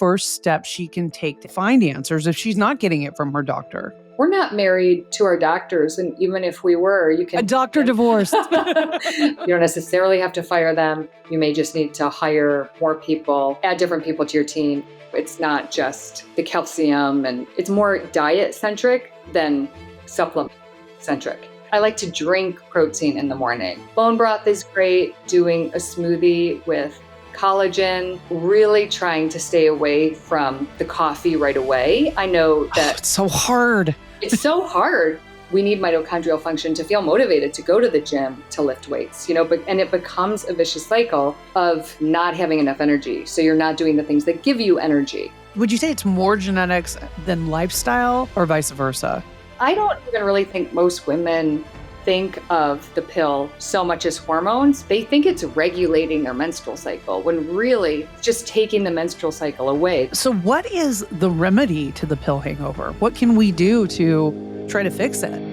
first step she can take to find answers if she's not getting it from her doctor? We're not married to our doctors, and even if we were, you can... A doctor divorced. You don't necessarily have to fire them. You may just need to hire more people, add different people to your team. It's not just the calcium, and it's more diet-centric than supplement-centric. I like to drink protein in the morning. Bone broth is great. Doing a smoothie with collagen, really trying to stay away from the coffee right away. I know that It's so hard. It's so hard. We need mitochondrial function to feel motivated to go to the gym, to lift weights, and it becomes a vicious cycle of not having enough energy. So you're not doing the things that give you energy. Would you say it's more genetics than lifestyle or vice versa? I don't even really think most women think of the pill so much as hormones. They think it's regulating their menstrual cycle, when really just taking the menstrual cycle away. So what is the remedy to the pill hangover? What can we do to try to fix it?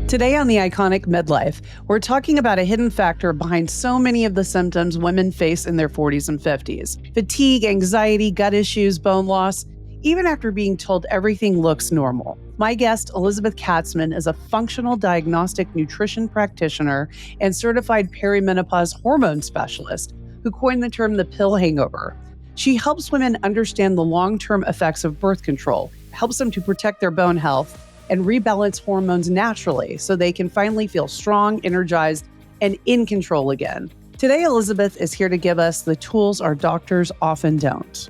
Today on the iconic Midlife, we're talking about a hidden factor behind so many of the symptoms women face in their 40s and 50s. Fatigue, anxiety, gut issues, bone loss, even after being told everything looks normal. My guest, Elizabeth Katzman, is a functional diagnostic nutrition practitioner and certified perimenopause hormone specialist who coined the term the pill hangover. She helps women understand the long-term effects of birth control, helps them to protect their bone health, and rebalance hormones naturally so they can finally feel strong, energized, and in control again. Today, Elizabeth is here to give us the tools our doctors often don't.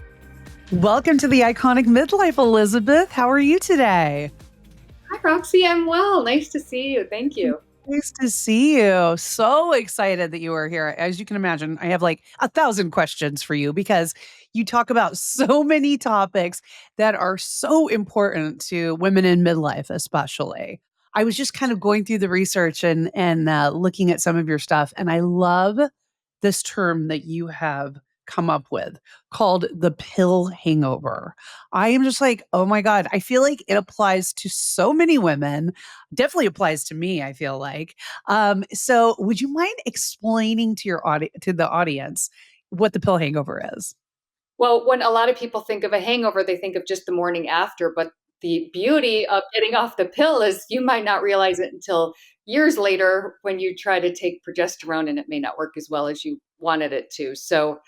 Welcome to the iconic Midlife, Elizabeth. How are you today? Hi, Roxy. I'm well. Nice to see you. Thank you. Nice to see you. So excited that you are here. As you can imagine, I have like 1,000 questions for you because you talk about so many topics that are so important to women in midlife, especially. I was just kind of going through the research and looking at some of your stuff, and I love this term that you have come up with called the pill hangover. I am just like, oh my God, I feel like it applies to so many women, definitely applies to me, I feel like. So would you mind explaining to to the audience what the pill hangover is? Well, when a lot of people think of a hangover, they think of just the morning after. But the beauty of getting off the pill is you might not realize it until years later when you try to take progesterone and it may not work as well as you wanted it to. So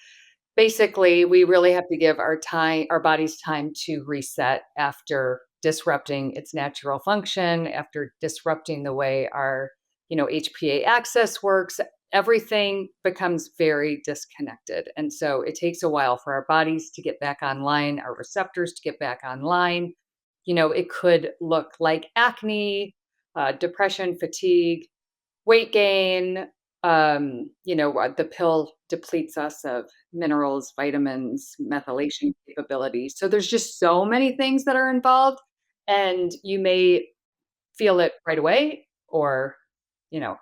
basically, we really have to give our body's time to reset after disrupting its natural function, after disrupting the way our, HPA axis works. Everything becomes very disconnected. And so it takes a while for our bodies to get back online, our receptors to get back online. It could look like acne, depression, fatigue, weight gain. The pill depletes us of minerals, vitamins, methylation capabilities. So there's just so many things that are involved, and you may feel it right away or, you know,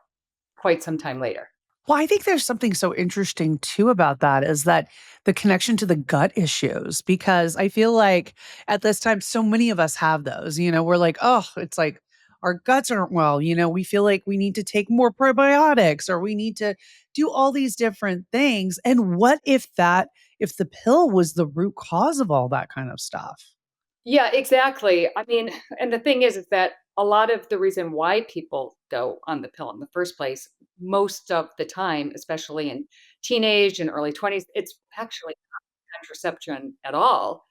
quite some time later. Well, I think there's something so interesting too about that is that the connection to the gut issues, because I feel like at this time, so many of us have those. We're like, oh, it's like our guts aren't well. We feel like we need to take more probiotics or we need to do all these different things. And what if the pill was the root cause of all that kind of stuff? Yeah, exactly. I mean, and the thing is that a lot of the reason why people go on the pill in the first place, most of the time, especially in teenage and early 20s, it's actually not contraception at all.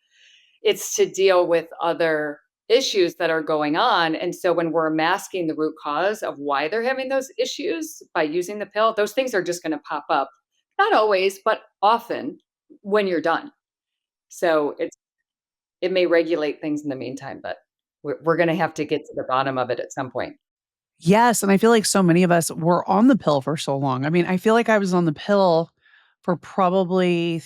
It's to deal with other issues that are going on. And so when we're masking the root cause of why they're having those issues by using the pill, those things are just going to pop up. Not always, but often when you're done. So it may regulate things in the meantime, but we're going to have to get to the bottom of it at some point. Yes, and I feel like so many of us were on the pill for so long. I mean, I feel like I was on the pill for probably,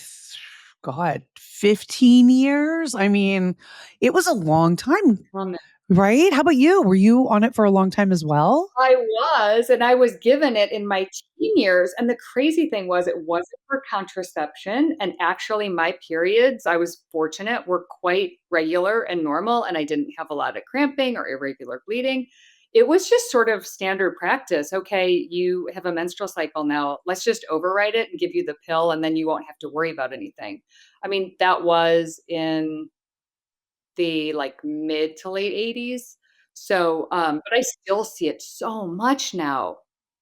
God, 15 years. I mean, it was a long time, Um, right? How about you? Were you on it for a long time as well? I was, and I was given it in my teen years. And the crazy thing was, it wasn't for contraception. And actually, my periods, I was fortunate, were quite regular and normal. And I didn't have a lot of cramping or irregular bleeding. It was just sort of standard practice. Okay, you have a menstrual cycle now. Let's just override it and give you the pill, and then you won't have to worry about anything. I mean, that was in the like mid to late 80s. So, but I still see it so much now.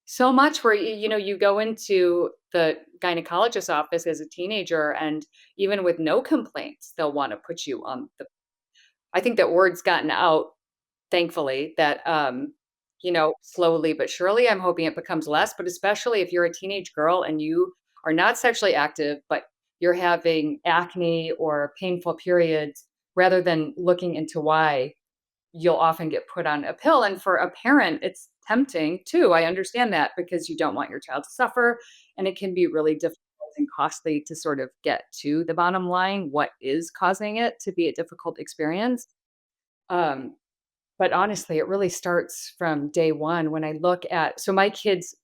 So much where you go into the gynecologist's office as a teenager, and even with no complaints, they'll want to put you on the I think that word's gotten out, thankfully, that slowly but surely, I'm hoping it becomes less, but especially if you're a teenage girl and you are not sexually active, but you're having acne or painful periods, rather than looking into why, you'll often get put on a pill. And for a parent, it's tempting too. I understand that because you don't want your child to suffer. And it can be really difficult and costly to sort of get to the bottom line. What is causing it to be a difficult experience? Um, but honestly, it really starts from day one when I look at so my kids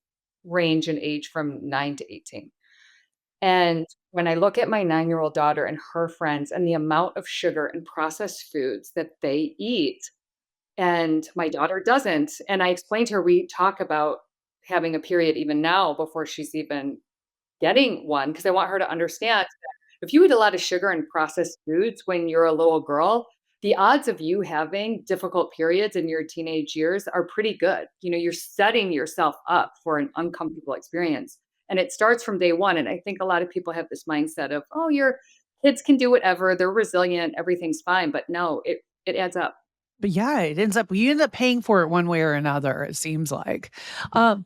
range in age from 9 to 18. And when I look at my 9-year-old daughter and her friends and the amount of sugar and processed foods that they eat, and my daughter doesn't, and I explained to her, we talk about having a period even now before she's even getting one, because I want her to understand that if you eat a lot of sugar and processed foods when you're a little girl, the odds of you having difficult periods in your teenage years are pretty good. You're setting yourself up for an uncomfortable experience. And it starts from day one. And I think a lot of people have this mindset of, oh, your kids can do whatever, they're resilient, everything's fine. But no, it adds up. But yeah, you end up paying for it one way or another, it seems like. Um,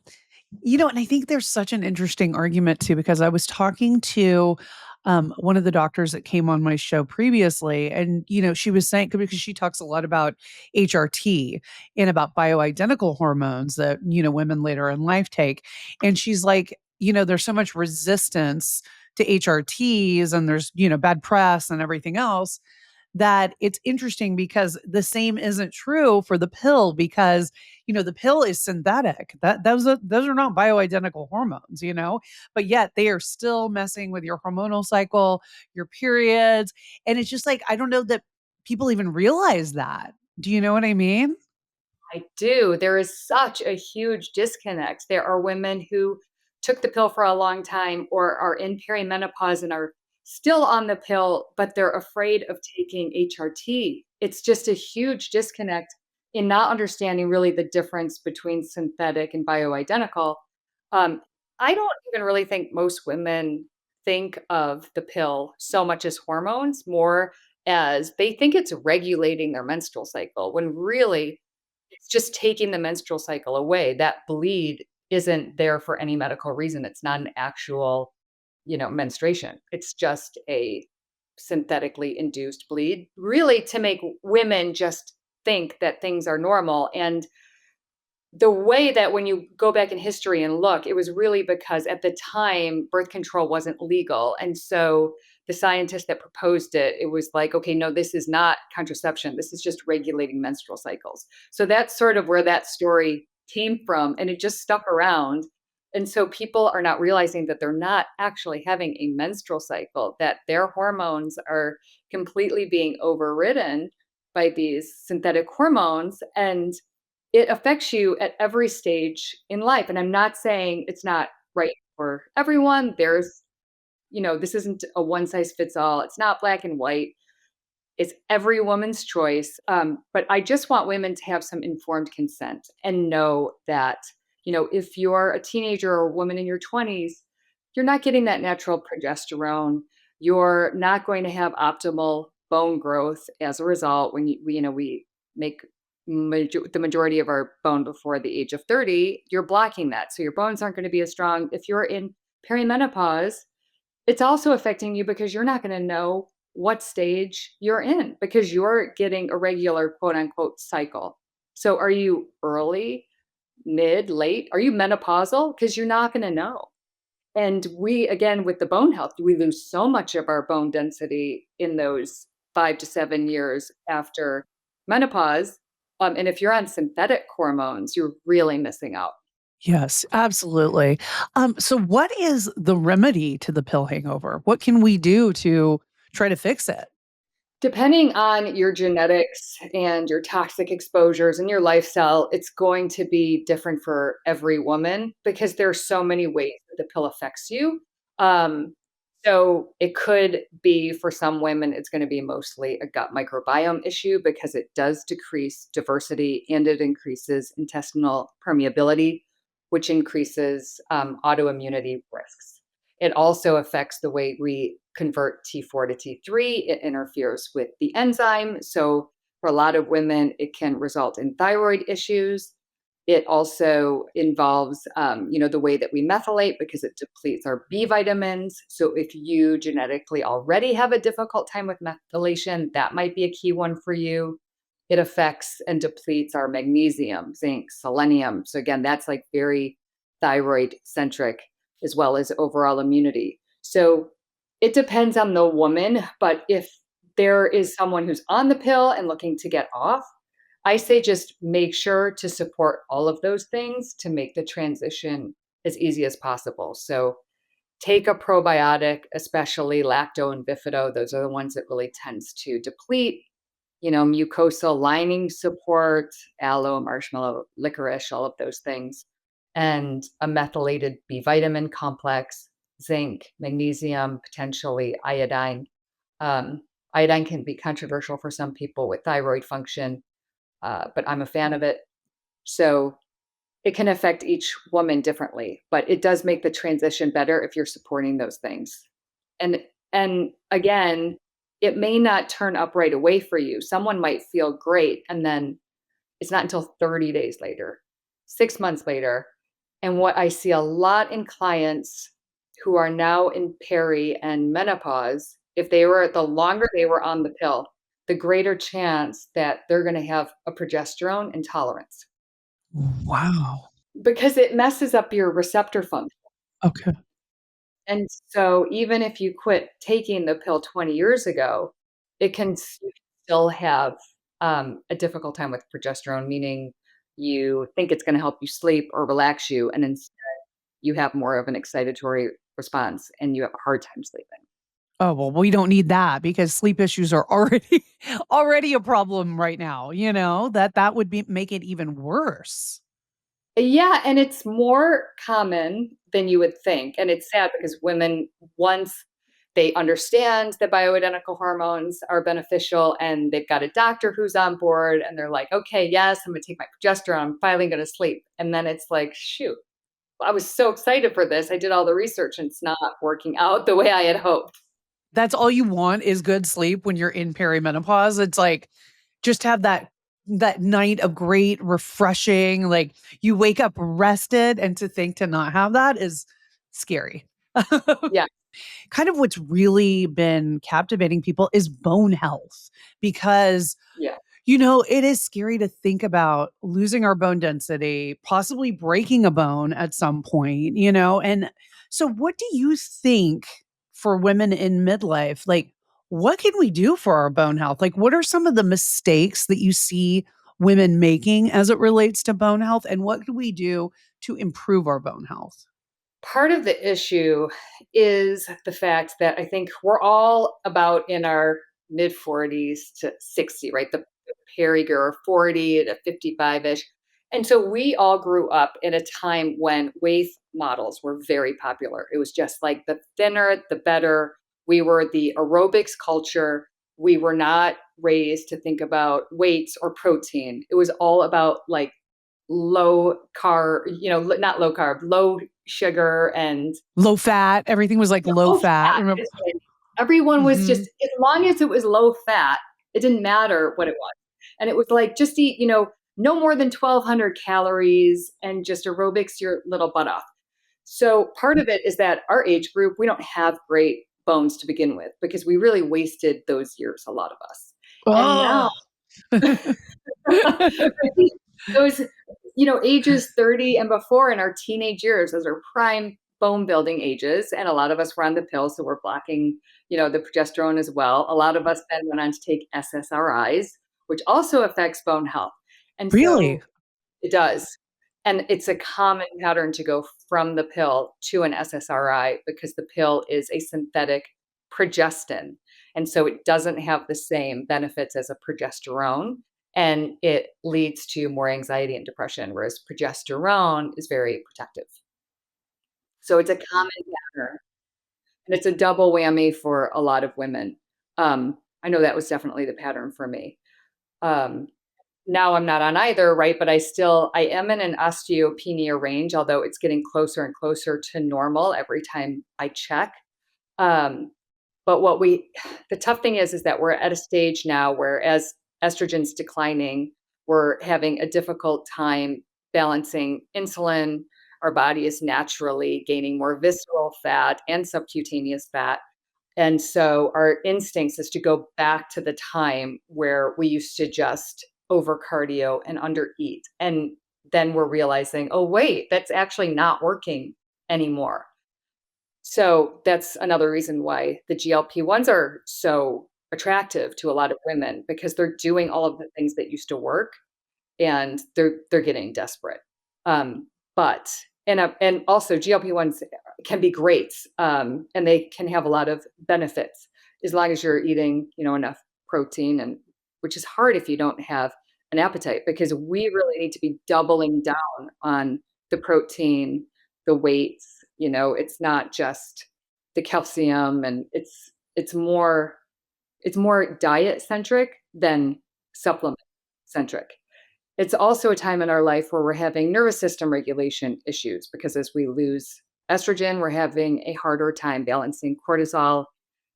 and I think there's such an interesting argument too, because I was talking to one of the doctors that came on my show previously, and she was saying because she talks a lot about HRT and about bioidentical hormones that women later in life take, and she's like, there's so much resistance to HRTs, and there's bad press and everything else that it's interesting because the same isn't true for the pill because the pill is synthetic. Those are not bioidentical hormones, but yet they are still messing with your hormonal cycle, your periods, and it's just like I don't know that people even realize that. Do you know what I mean? I do. There is such a huge disconnect. There are women who took the pill for a long time or are in perimenopause and are still on the pill, but they're afraid of taking HRT. It's just a huge disconnect in not understanding really the difference between synthetic and bioidentical. Um, I don't even really think most women think of the pill so much as hormones, more as they think it's regulating their menstrual cycle, when really it's just taking the menstrual cycle away. That bleed isn't there for any medical reason. It's not an actual, menstruation. It's just a synthetically induced bleed, really to make women just think that things are normal. And the way that when you go back in history and look, it was really because at the time birth control wasn't legal. And so the scientist that proposed it, it was like, okay, no, this is not contraception. This is just regulating menstrual cycles. So that's sort of where that story came from. And it just stuck around. And so people are not realizing that they're not actually having a menstrual cycle, that their hormones are completely being overridden by these synthetic hormones. And it affects you at every stage in life, and I'm not saying it's not right for everyone. This isn't a one size fits all. It's not black and white. It's every woman's choice. But I just want women to have some informed consent and know that, if you're a teenager or a woman in your 20s, you're not getting that natural progesterone. You're not going to have optimal bone growth as a result when we make the majority of our bone before the age of 30. You're blocking that. So your bones aren't going to be as strong. If you're in perimenopause, it's also affecting you because you're not going to know what stage you're in because you're getting a regular quote unquote cycle. So are you early, mid, late? Are you menopausal? Because you're not going to know. And we, again, with the bone health, we lose so much of our bone density in those 5 to 7 years after menopause. And if you're on synthetic hormones, you're really missing out. Yes, absolutely. So what is the remedy to the pill hangover? What can we do to try to fix it? Depending on your genetics and your toxic exposures and your lifestyle, it's going to be different for every woman because there's so many ways that the pill affects you. Um, so it could be for some women, it's going to be mostly a gut microbiome issue because it does decrease diversity and it increases intestinal permeability, which increases autoimmunity risks. It also affects the way we convert T4 to T3. It interferes with the enzyme. So, for a lot of women, it can result in thyroid issues. It also involves, the way that we methylate because it depletes our B vitamins. So, if you genetically already have a difficult time with methylation, that might be a key one for you. It affects and depletes our magnesium, zinc, selenium. So, again, that's like very thyroid centric as well as overall immunity. So it depends on the woman, but if there is someone who's on the pill and looking to get off, I say just make sure to support all of those things to make the transition as easy as possible. So take a probiotic, especially lacto and bifido. Those are the ones that really tends to deplete, mucosal lining support, aloe, marshmallow, licorice, all of those things, and a methylated B vitamin complex, zinc, magnesium, potentially iodine. Iodine can be controversial for some people with thyroid function, but I'm a fan of it. So it can affect each woman differently, but it does make the transition better if you're supporting those things. And and again, it may not turn up right away for you. Someone might feel great and then it's not until 30 days later, 6 months later. And what I see a lot in clients who are now in peri and menopause, if they were the longer they were on the pill, the greater chance that they're going to have a progesterone intolerance Wow. because it messes up your receptor function. Okay. And so even if you quit taking the pill 20 years ago, you can still have a difficult time with progesterone, meaning you think it's going to help you sleep or relax you, and instead you have more of an excitatory response and you have a hard time sleeping. Oh, well, we don't need that because sleep issues are already already a problem right now, that would be make it even worse. Yeah, and it's more common than you would think, and it's sad because women, once they understand that bioidentical hormones are beneficial and they've got a doctor who's on board and they're like, "Okay, yes, I'm gonna take my progesterone, I'm finally gonna sleep." And then it's like, "Shoot, I was so excited for this. I did all the research and it's not working out the way I had hoped." That's all you want is good sleep when you're in perimenopause. It's like, just have that night of great refreshing, like, you wake up rested, and to think to not have that is scary. Yeah, Kind of what's really been captivating people is bone health because yeah. it is scary to think about losing our bone density, possibly breaking a bone at some point. And so, what do you think for women in midlife? Like, what can we do for our bone health? Like, what are some of the mistakes that you see women making as it relates to bone health? And what can we do to improve our bone health? Part of the issue is the fact that I think we're all about in our mid 40s to 60, right? The peri or 40 to 55-ish. And so we all grew up in a time when waist models were very popular. It was just like the thinner, the better. We were the aerobics culture. We were not raised to think about weights or protein. It was all about like low carb, not low carb, low sugar and Low fat, everything was like low low fat. fat. Remember? It's like everyone was just Mhm. as long as it was low fat, it didn't matter what it was. And it was like just eat, no more than 1,200 calories and just aerobics your little butt off. So part of it is that our age group, we don't have great bones to begin with because we really wasted those years, a lot of us. And Oh. now those, ages 30 and before in our teenage years, those are prime bone building ages. And a lot of us were on the pill, so we're blocking, the progesterone as well. A lot of us then went on to take SSRIs, which also affects bone health. And Really? so it does. And it's a common pattern to go from the pill to an SSRI because the pill is a synthetic progestin. And so it doesn't have the same benefits as a progesterone. And it leads to more anxiety and depression, whereas progesterone is very protective. So it's a common pattern. And it's a double whammy for a lot of women. I know that was definitely the pattern for me. Um, Now I'm not on either, right? But I am in an osteopenia range, although it's getting closer and closer to normal every time I check. Um, but the tough thing is that we're at a stage now where as estrogen's declining, we're having a difficult time balancing insulin. Our body is naturally gaining more visceral fat and subcutaneous fat. And so our instincts is to go back to the time where we used to just over cardio and under eat. And then we're realizing, oh, wait, that's actually not working anymore. So that's another reason why the GLP-1s are so attractive to a lot of women because they're doing all of the things that used to work and they're getting desperate. Um, but and also GLP-1s can be great, and they can have a lot of benefits as long as you're eating, enough protein, and which is hard if you don't have an appetite because we really need to be doubling down on the protein, the weights. It's not just the calcium, and it's more diet centric than supplement centric. It's also a time in our life where we're having nervous system regulation issues because as we lose estrogen, we're having a harder time balancing cortisol,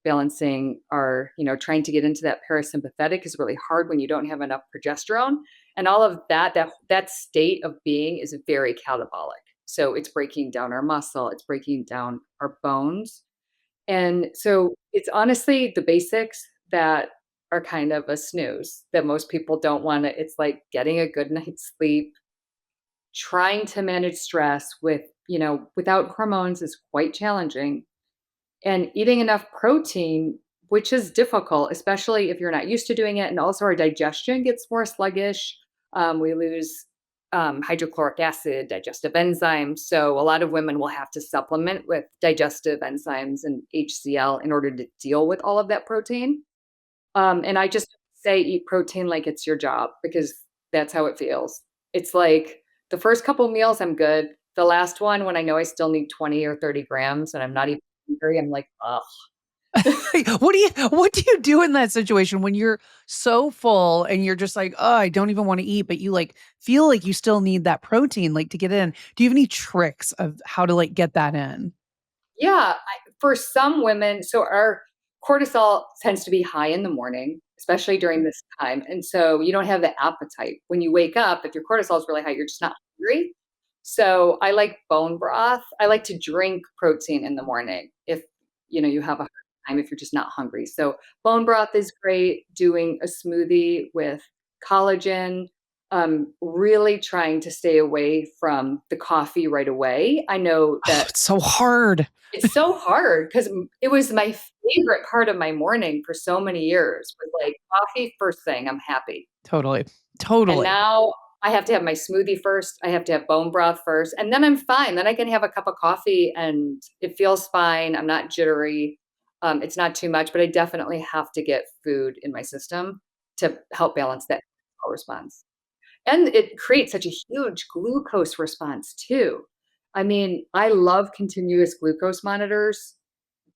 balancing trying to get into that parasympathetic is really hard when you don't have enough progesterone. And all of that state of being is very catabolic. So it's breaking down our muscle, it's breaking down our bones. And so it's honestly the basics that are kind of a snooze that most people don't want to. It's like getting a good night's sleep, trying to manage stress without hormones is quite challenging, and eating enough protein, which is difficult, especially if you're not used to doing it. And also, our digestion gets more sluggish. We lose hydrochloric acid, digestive enzymes. So, a lot of women will have to supplement with digestive enzymes and HCl in order to deal with all of that protein. And I just say eat protein like it's your job because that's how it feels. It's like the first couple meals, I'm good. The last one, when I know I still need 20 or 30 grams and I'm not even hungry, I'm like, oh, What do you do in that situation when you're so full and you're just like, "Oh, I don't even wanna eat," but you, like, feel like you still need that protein, like, to get in? Do you have any tricks of how to, like, get that in? yeah, for some women, so our cortisol tends to be high in the morning, especially during this time. And so you don't have the appetite. When you wake up, if your cortisol is really high, you're just not hungry. So I like bone broth. I like to drink protein in the morning if you have a hard time if you're just not hungry. So bone broth is great. Doing a smoothie with collagen. Really trying to stay away from the coffee right away. I know Oh, that it's so hard. it's so hard because it was my favorite part of my morning for so many years was, like, coffee first thing, I'm happy. Totally. And Totally. now I have to have my smoothie first, I have to have bone broth first, and then I'm fine, then I can have a cup of coffee and it feels fine, I'm not jittery, it's not too much, but I definitely have to get food in my system to help balance that response. And it creates such a huge glucose response too. I mean, I love continuous glucose monitors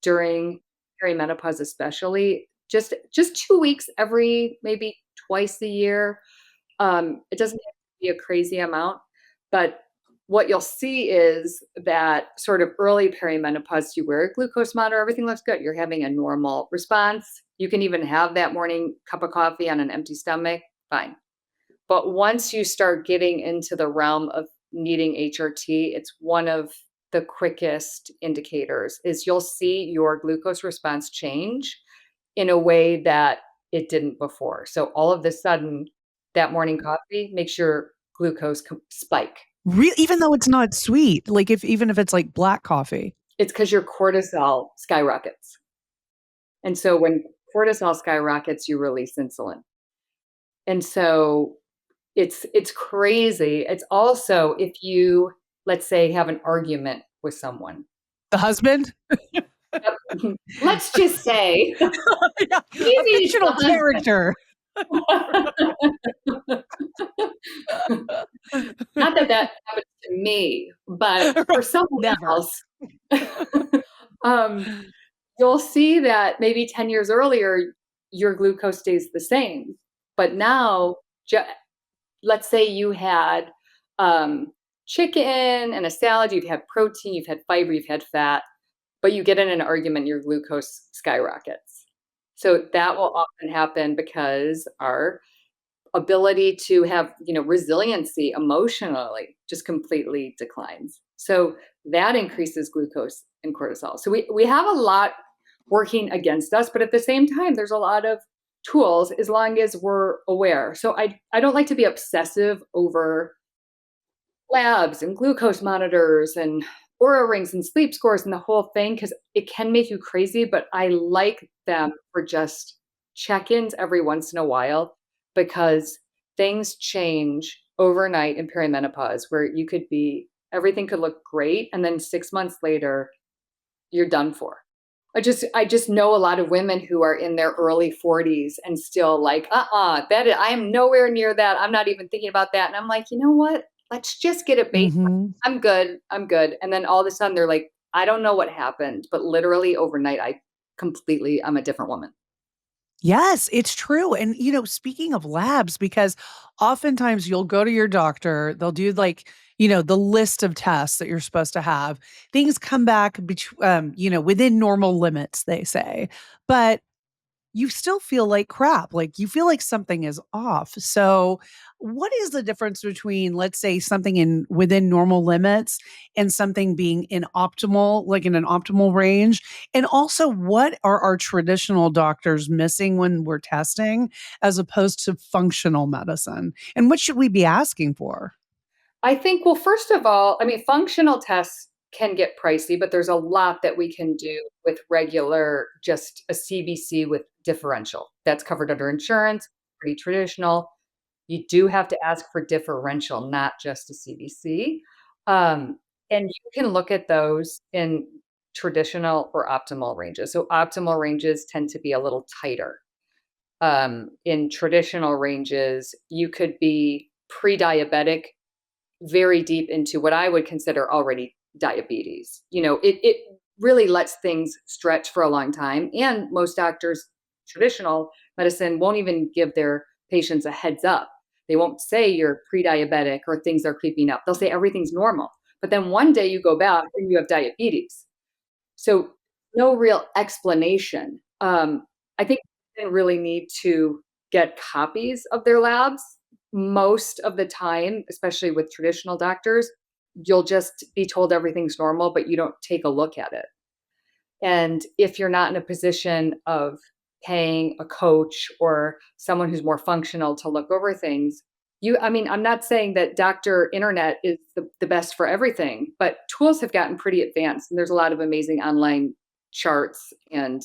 during perimenopause especially, just 2 weeks every maybe twice a year. It doesn't have to be a crazy amount, but what you'll see is that sort of early perimenopause, you wear a glucose monitor, everything looks good. You're having a normal response. You can even have that morning cup of coffee on an empty stomach, fine. But once you start getting into the realm of needing HRT, it's one of the quickest indicators is you'll see your glucose response change in a way that it didn't before. So all of a sudden, that morning coffee makes your glucose spike. Even though it's not sweet, like, if even if it's, like, black coffee. It's because your cortisol skyrockets. And so when cortisol skyrockets, you release insulin. And so it's crazy. It's also if you, let's say, have an argument with someone. The husband? Yep. Let's just say Yeah, a maybe fictional the character. husband. Not that that happens to me, but for Right. someone Never. else, um, you'll see that maybe 10 years earlier, your glucose stays the same. But now, ju let's say you had, um, chicken and a salad, you've had protein, you've had fiber, you've had fat, but you get in an argument, your glucose skyrockets. So that will often happen because our ability to have, resiliency emotionally just completely declines. So that increases glucose and cortisol. So we have a lot working against us, but at the same time, there's a lot of tools as long as we're aware. So I don't like to be obsessive over labs and glucose monitors and Aura rings and sleep scores and the whole thing because it can make you crazy. But I like them for just check ins every once in a while because things change overnight in perimenopause where you could be, everything could look great. And then 6 months later, you're done for. I just know a lot of women who are in their early 40s and still like, I am nowhere near that. I'm not even thinking about that. And I'm like, you know what? Let's just get a baseline. Mhm. I'm good. I'm good. And then all of a sudden they're like, I don't know what happened, but literally overnight, I'm a different woman. Yes, it's true. And, speaking of labs, because oftentimes you'll go to your doctor, they'll do like, the list of tests that you're supposed to have. Things come back, within normal limits, they say. But you still feel like crap, like, you feel like something is off. So, what is the difference between, let's say, something in within normal limits and something being in optimal, like, in an optimal range? And also, what are our traditional doctors missing when we're testing as opposed to functional medicine? And what should we be asking for? I think, well, first of all, I mean, functional tests can get pricey, but there's a lot that we can do with regular, just a CBC with differential. That's covered under insurance, pretty traditional. You do have to ask for differential, not just a CBC. And you can look at those in traditional or optimal ranges. So optimal ranges tend to be a little tighter. In traditional ranges, you could be pre-diabetic very deep into what I would consider already diabetes. It really lets things stretch for a long time. And most doctors, traditional medicine, won't even give their patients a heads up. They won't say you're pre diabetic or things are creeping up. They'll say everything's normal. But then one day you go back and you have diabetes. So no real explanation. I think they really need to get copies of their labs. Most of the time, especially with traditional doctors, you'll just be told everything's normal, but you don't take a look at it. And if you're not in a position of paying a coach or someone who's more functional to look over things, I mean, I'm not saying that Doctor Internet is the best for everything, but tools have gotten pretty advanced. And there's a lot of amazing online charts and,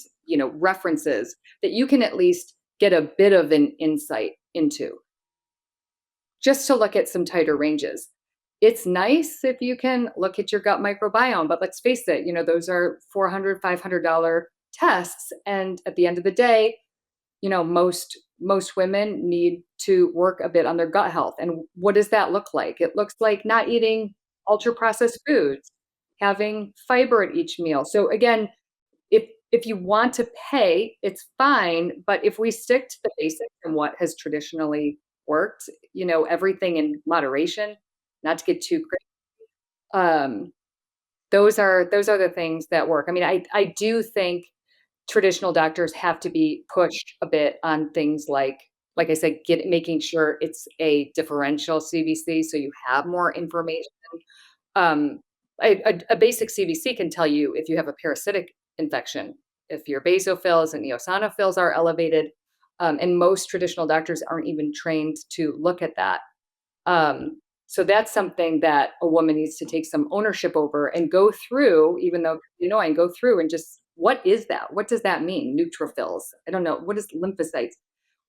references that you can at least get a bit of an insight into just to look at some tighter ranges. It's nice if you can look at your gut microbiome, but let's face it, those are $400, $500 tests. And at the end of the day, most women need to work a bit on their gut health. And what does that look like? It looks like not eating ultra processed foods, having fiber at each meal. So again, if you want to pay, it's fine. But if we stick to the basics and what has traditionally worked, everything in moderation, not to get too crazy. Those are the things that work. I mean, I do think traditional doctors have to be pushed a bit on things like I said, making sure it's a differential CBC so you have more information. Um, a basic CBC can tell you if you have a parasitic infection, if your basophils and eosinophils are elevated, and most traditional doctors aren't even trained to look at that. Um, so that's something that a woman needs to take some ownership over and go through, even though and go through and just what is that? What does that mean? Neutrophils. I don't know. What is lymphocytes?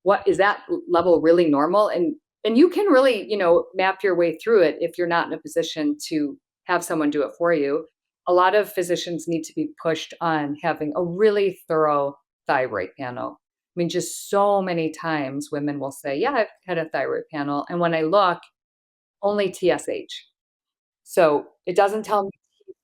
What is that level really normal? And you can really, map your way through it if you're not in a position to have someone do it for you. a lot of physicians need to be pushed on having a really thorough thyroid panel. I mean, just so many times women will say, "Yeah, I've had a thyroid panel." And when I look, only TSH. So it doesn't tell me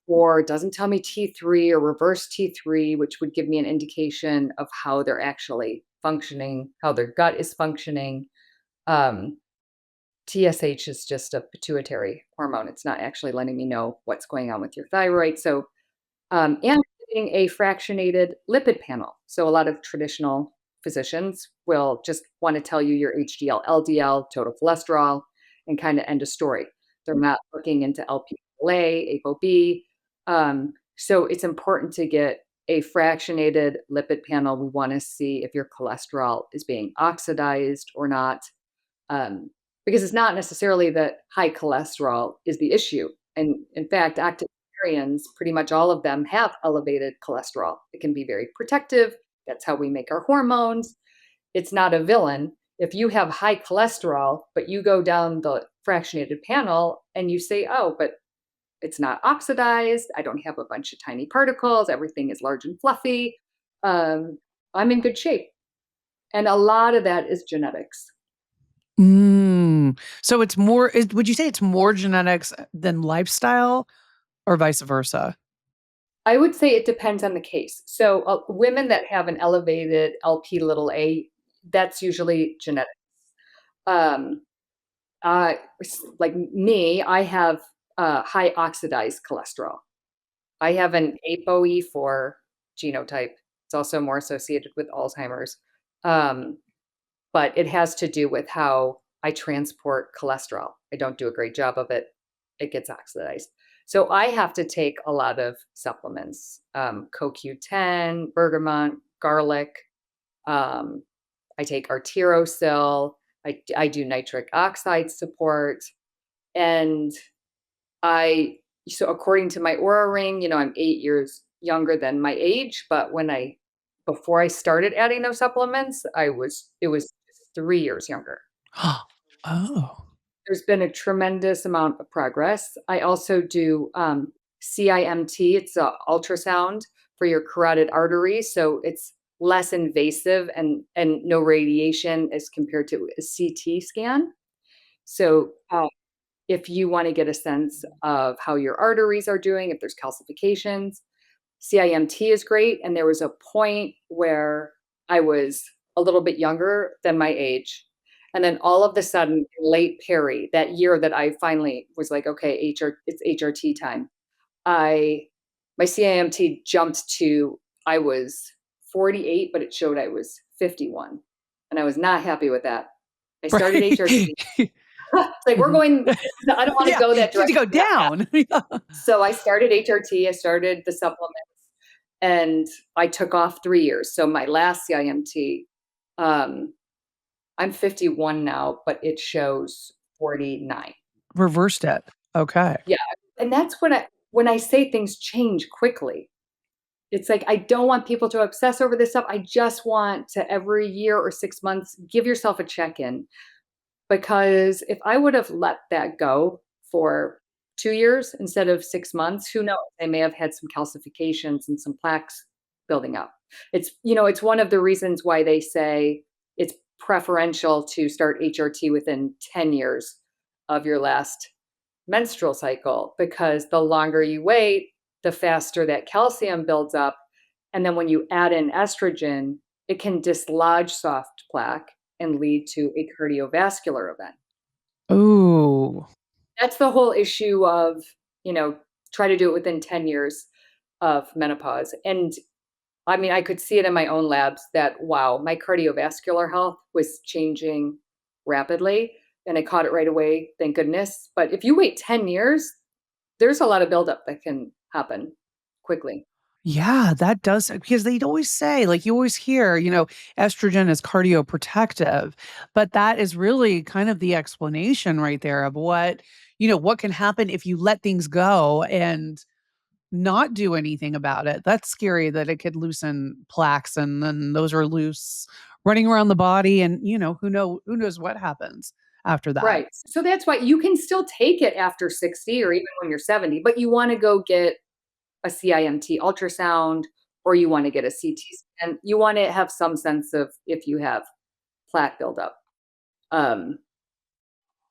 T4, it doesn't tell me T3 or reverse T3, which would give me an indication of how they're actually functioning, how their gut is functioning. Um, TSH is just a pituitary hormone. It's not actually letting me know what's going on with your thyroid. So and getting a fractionated lipid panel. So a lot of traditional physicians will just want to tell you your HDL, LDL, total cholesterol, and kind of end of story. They're not looking into LPA, ApoB. So it's important to get a fractionated lipid panel. We want to see if your cholesterol is being oxidized or not, um, because it's not necessarily that high cholesterol is the issue. And in fact, octogenarians, pretty much all of them have elevated cholesterol. It can be very protective. That's how we make our hormones. It's not a villain. If you have high cholesterol, but you go down the fractionated panel and you say, oh, but it's not oxidized, I don't have a bunch of tiny particles, everything is large and fluffy, um, I'm in good shape. And a lot of that is genetics. So it's more would you say it's more genetics than lifestyle or vice versa? I would say it depends on the case. So, women that have an elevated LP little a, that's usually genetic. Um, like me, I have high oxidized cholesterol. I have an ApoE4 genotype. It's also more associated with Alzheimer's. Um, but it has to do with how I transport cholesterol. I don't do a great job of it. It gets oxidized. So I have to take a lot of supplements, CoQ10, bergamot, garlic. Um, I take arterosil. I do nitric oxide support. And I, so according to my Aura ring, I'm 8 years younger than my age. But before I started adding those supplements, it was 3 years younger. Oh. There's been a tremendous amount of progress. I also do CIMT. It's a ultrasound for your carotid arteries, so it's less invasive and no radiation as compared to a CT scan. So if you want to get a sense of how your arteries are doing, if there's calcifications, CIMT is great. And there was a point where I was a little bit younger than my age. And then all of a sudden, late peri, that year that I finally was like, okay, it's HRT time. I My CIMT jumped to, I was 48, but it showed I was 51. And I was not happy with that. I started Right. HRT. It's like we're Mhm. going, I don't want to Yeah, go that you need to direction. go down. Yeah. So I started HRT, I started the supplements, and I took off 3 years. So my last CIMT, um, I'm 51 now, but it shows 49. Reversed it. Okay. Yeah, and that's when I say things change quickly. It's like I don't want people to obsess over this stuff. I just want to every year or 6 months give yourself a check-in. Because if I would have let that go for 2 years instead of 6 months, who knows? I may have had some calcifications and some plaques building up. It's one of the reasons why they say it's preferential to start HRT within 10 years of your last menstrual cycle, because the longer you wait, the faster that calcium builds up, and then when you add in estrogen, it can dislodge soft plaque and lead to a cardiovascular event. Ooh. That's the whole issue of, try to do it within 10 years of menopause. And I mean, I could see it in my own labs that, wow, my cardiovascular health was changing rapidly. And I caught it right away, thank goodness. But if you wait 10 years, there's a lot of buildup that can happen quickly. Yeah, that does because they'd always say, like you always hear, estrogen is cardioprotective, but that is really kind of the explanation right there of what can happen if you let things go and not do anything about it. That's scary that it could loosen plaques and then those are loose running around the body and who knows what happens after that. Right. So that's why you can still take it after 60 or even when you're 70, but you want to go get a CIMT ultrasound or you want to get a CT scan. You want to have some sense of if you have plaque buildup. Um,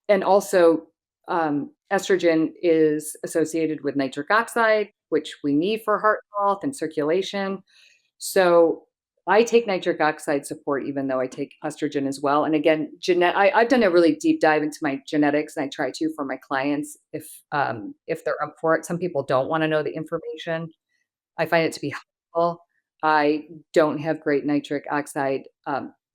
and also, estrogen is associated with nitric oxide, which we need for heart health and circulation. So I take nitric oxide support, even though I take estrogen as well. And again, I've done a really deep dive into my genetics, and I try to for my clients if they're up for it. Some people don't want to know the information. I find it to be helpful. I don't have great nitric oxide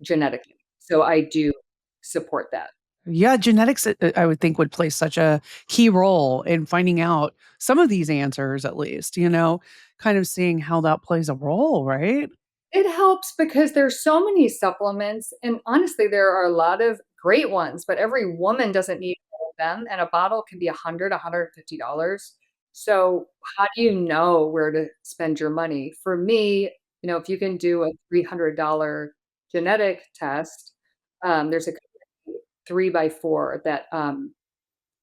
genetically, so I do support that. Yeah, genetics, I would think would play such a key role in finding out some of these answers at least, kind of seeing how that plays a role, right? It helps because there's so many supplements, and honestly, there are a lot of great ones, but every woman doesn't need all of them, and a bottle can be 100, $150. So, how do you know where to spend your money? For me, if you can do a $300 genetic test, there's a 3 by 4 that,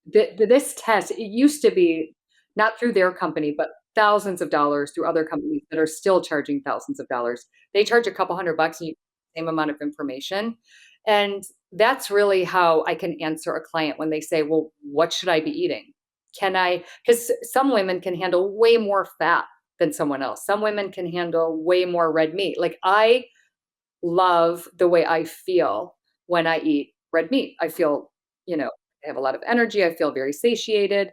this test, it used to be not through their company, but thousands of dollars through other companies that are still charging thousands of dollars. They charge a couple $100 and you get the same amount of information. And that's really how I can answer a client when they say, "Well, what should I be eating? Can I?" Because some women can handle way more fat than someone else. Some women can handle way more red meat. Like I love the way I feel when I eat red meat. I feel, I have a lot of energy. I feel very satiated.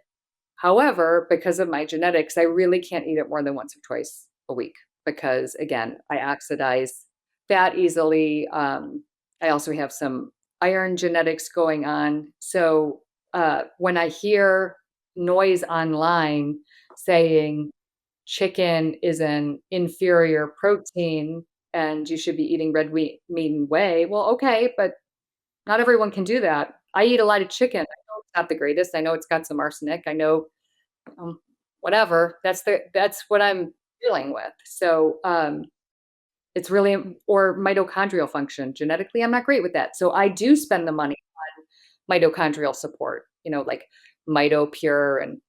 However, because of my genetics, I really can't eat it more than once or twice a week because, again, I oxidize fat easily. I also have some iron genetics going on. So when I hear noise online saying chicken is an inferior protein and you should be eating red meat and whey, well, okay, but not everyone can do that. I eat a lot of chicken. I know it's not the greatest. I know it's got some arsenic. I know whatever. That's what I'm dealing with. So, it's really or mitochondrial function. Genetically, I'm not great with that. So I do spend the money on mitochondrial support, like MitoPure and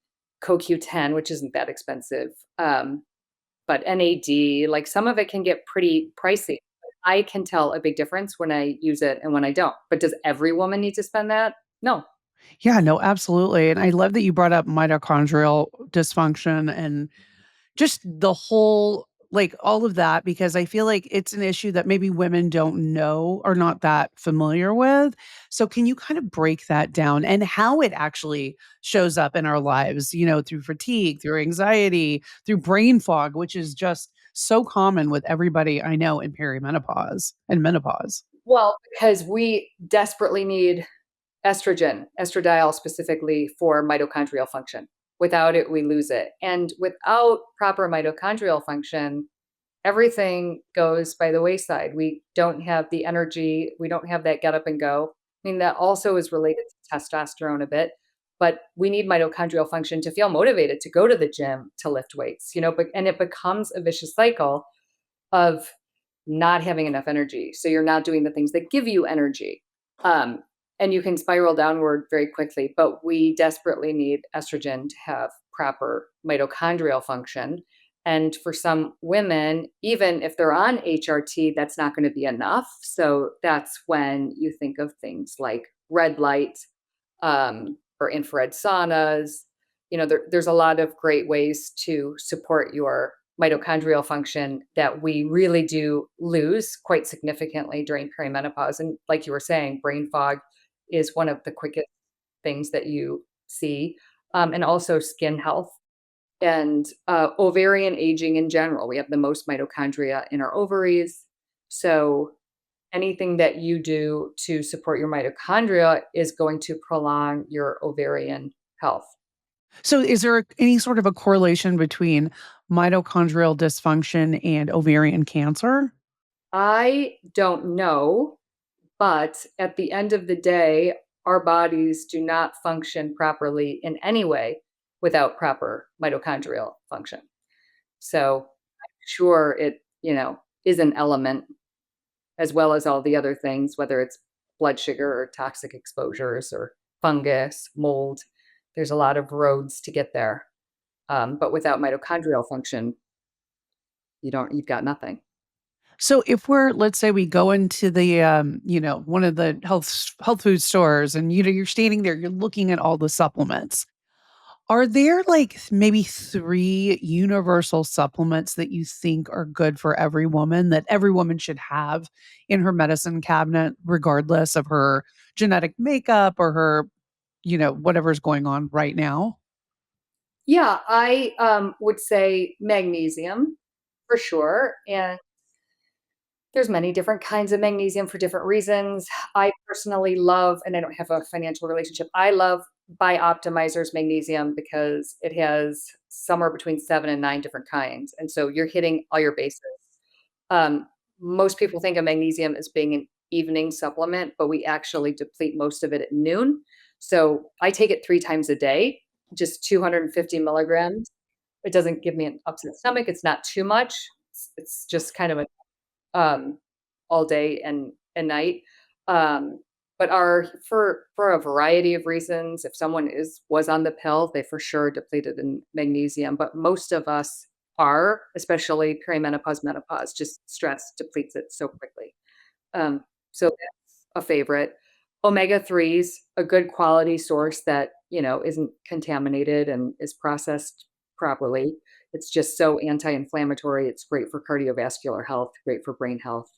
CoQ10, which isn't that expensive. But NAD, like some of it can get pretty pricey. I can tell a big difference when I use it and when I don't. But does every woman need to spend that? No. Yeah, no, absolutely. And I love that you brought up mitochondrial dysfunction and just the whole like all of that because I feel like it's an issue that maybe women don't know or not that familiar with. So can you kind of break that down and how it actually shows up in our lives, through fatigue, through anxiety, through brain fog, which is just so common with everybody I know in perimenopause and menopause. Well, because we desperately need estradiol specifically for mitochondrial function. Without it, we lose it. And without proper mitochondrial function, everything goes by the wayside. We don't have the energy. We don't have that get up and go. I mean, that also is related to testosterone a bit, but we need mitochondrial function to feel motivated to go to the gym, to lift weights, and it becomes a vicious cycle of not having enough energy. So you're not doing the things that give you energy. Um, and you can spiral downward very quickly, but we desperately need estrogen to have proper mitochondrial function. And for some women, even if they're on HRT, that's not going to be enough. So that's when you think of things like red light or infrared saunas. There's a lot of great ways to support your mitochondrial function that we really do lose quite significantly during perimenopause. And like you were saying, brain fog is one of the quickest things that you see, and also skin health and ovarian aging in general. We have the most mitochondria in our ovaries. So anything that you do to support your mitochondria is going to prolong your ovarian health. So is there any sort of a correlation between mitochondrial dysfunction and ovarian cancer? I don't know, but at the end of the day, our bodies do not function properly in any way without proper mitochondrial function. So I'm sure it, is an element as well as all the other things, whether it's blood sugar or toxic exposures or fungus, mold. There's a lot of roads to get there. But without mitochondrial function, you've got nothing. So if we're let's say we go into the one of the health food stores and you're standing there, you're looking at all the supplements. Are there like maybe 3 universal supplements that you think are good for every woman that every woman should have in her medicine cabinet regardless of her genetic makeup or her, whatever's going on right now? Yeah, I would say magnesium for sure. And there's many different kinds of magnesium for different reasons. I personally love, and I don't have a financial relationship, I love Bioptimizer's magnesium because it has somewhere between 7 and 9 different kinds, and so you're hitting all your bases. Um, Most people think of magnesium as being an evening supplement, but we actually deplete most of it at noon. So I take it 3 times a day, just 250 milligrams. It doesn't give me an upset stomach, it's not too much. It's just kind of a um, all day and night. Um, but are for a variety of reasons, if someone was on the pill, they for sure depleted in magnesium. But most of us are, especially perimenopause, menopause, just stress depletes it so quickly. So that's a favorite. Omega 3s, a good quality source that isn't contaminated and is processed properly. It's just so anti-inflammatory. It's great for cardiovascular health, great for brain health.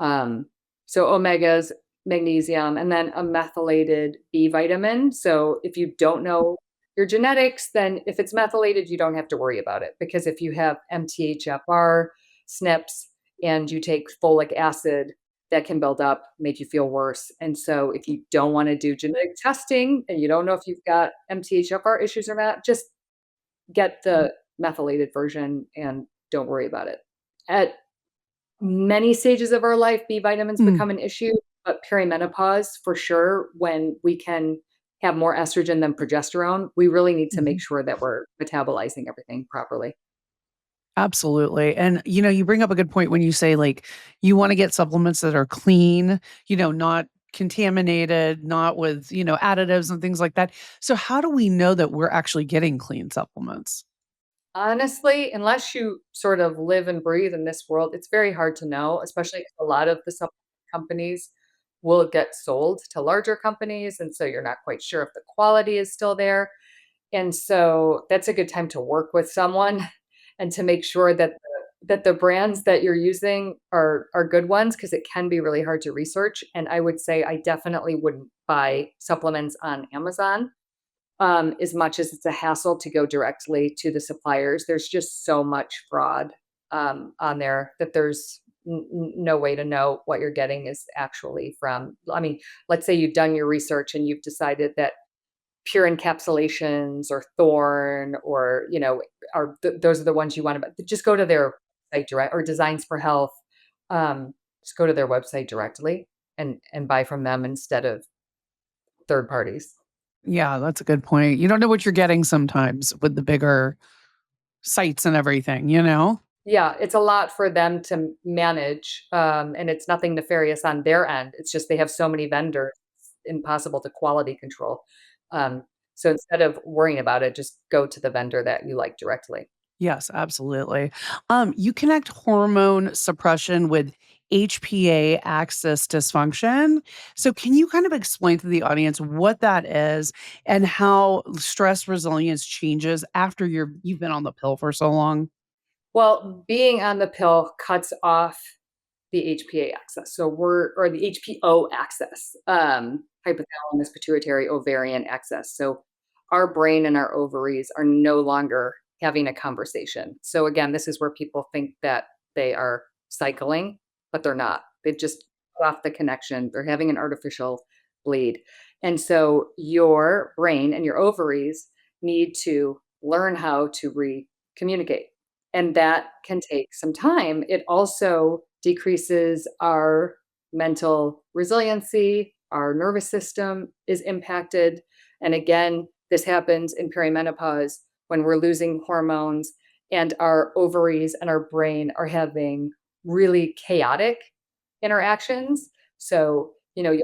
Um, so omegas, magnesium, and then a methylated B vitamin. So if you don't know your genetics, then if it's methylated, you don't have to worry about it because if you have MTHFR, SNPs, and you take folic acid, that can build up, make you feel worse. And so if you don't want to do genetic testing and you don't know if you've got MTHFR issues or not, just get the methylated version and don't worry about it. At many stages of our life, B vitamins Mm, become an issue, but perimenopause for sure, when we can have more estrogen than progesterone, we really need to make mhm. sure that we're metabolizing everything properly. Absolutely. And you bring up a good point when you say like you want to get supplements that are clean, not contaminated, not with, additives and things like that. So how do we know that we're actually getting clean supplements? Honestly, unless you sort of live and breathe in this world, it's very hard to know, especially 'cause a lot of the supplement companies will get sold to larger companies, and so you're not quite sure if the quality is still there. And so that's a good time to work with someone and to make sure that the brands that you're using are good ones because it can be really hard to research. And I would say I definitely wouldn't buy supplements on Amazon, as much as it's a hassle to go directly to the suppliers. There's just so much fraud, on there that there's no way to know what you're getting is actually from. I mean, let's say you've done your research and you've decided that pure encapsulations or thorn or those are the ones you want to just go to their site direct, or designs for health. Just go to their website directly and buy from them instead of third parties. Yeah, that's a good point. You don't know what you're getting sometimes with the bigger sites and everything? Yeah, it's a lot for them to manage, and it's nothing nefarious on their end. It's just they have so many vendors, it's impossible to quality control. Um, so instead of worrying about it, just go to the vendor that you like directly. Yes, absolutely. You connect hormone suppression with HPA axis dysfunction. So, can you kind of explain to the audience what that is and how stress resilience changes after you've been on the pill for so long? Well, being on the pill cuts off the HPA axis. So or the HPO axis, hypothalamus pituitary ovarian axis. So our brain and our ovaries are no longer having a conversation. So again, this is where people think that they are cycling, but they're not. They've just cut off the connection. They're having an artificial bleed. And so your brain and your ovaries need to learn how to communicate. And that can take some time. It also decreases our mental resiliency, our nervous system is impacted. And again, this happens in perimenopause when we're losing hormones and our ovaries and our brain are having really chaotic interactions. So, you have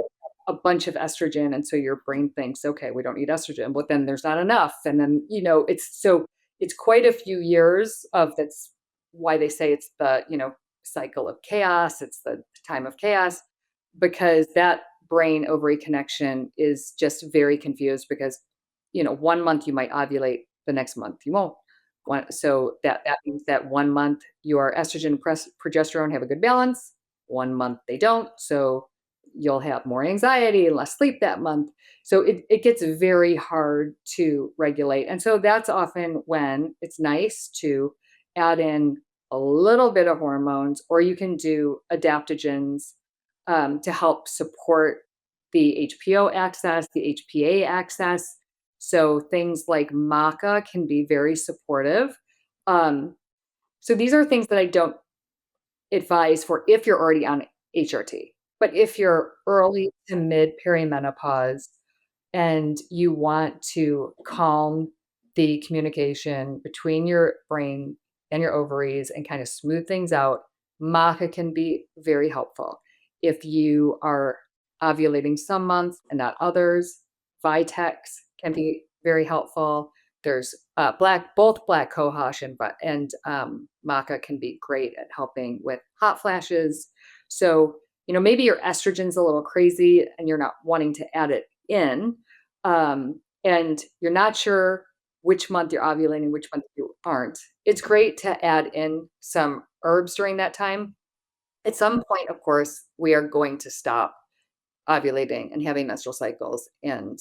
a bunch of estrogen. And so your brain thinks, okay, we don't need estrogen, but then there's not enough. And then, it's so it's quite a few years of that's why they say it's the, cycle of chaos. It's the time of chaos because that brain ovary connection is just very confused because, one month you might ovulate, the next month you won't. So that means that one month your estrogen and progesterone have a good balance, one month they don't. So you'll have more anxiety and less sleep that month. So it gets very hard to regulate. And so that's often when it's nice to add in a little bit of hormones, or you can do adaptogens to help support the HPO access, the HPA access. So things like maca can be very supportive. Um, so these are things that I don't advise for if you're already on HRT. But if you're early to mid perimenopause and you want to calm the communication between your brain and your ovaries and kind of smooth things out, maca can be very helpful. If you are ovulating some months and not others, Vitex can be very helpful. There's both black cohosh and maca can be great at helping with hot flashes. So, maybe your estrogen's a little crazy and you're not wanting to add it in, and you're not sure which month you're ovulating, which month you aren't. It's great to add in some herbs during that time. At some point, of course, we are going to stop ovulating and having menstrual cycles and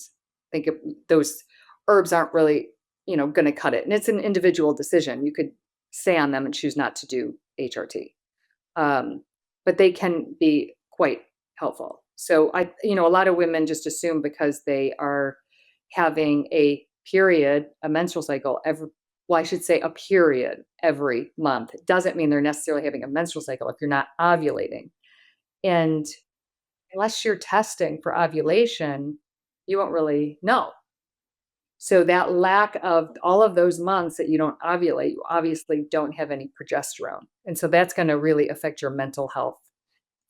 think of those herbs aren't really, going to cut it. And it's an individual decision. You could stay on them and choose not to do HRT. Um, but they can be quite helpful. So a lot of women just assume because they are having a menstrual cycle well, I should say a period every month. It doesn't mean they're necessarily having a menstrual cycle if you're not ovulating. And unless you're testing for ovulation, you won't really know. So that lack of all of those months that you don't ovulate, you obviously don't have any progesterone. And so that's going to really affect your mental health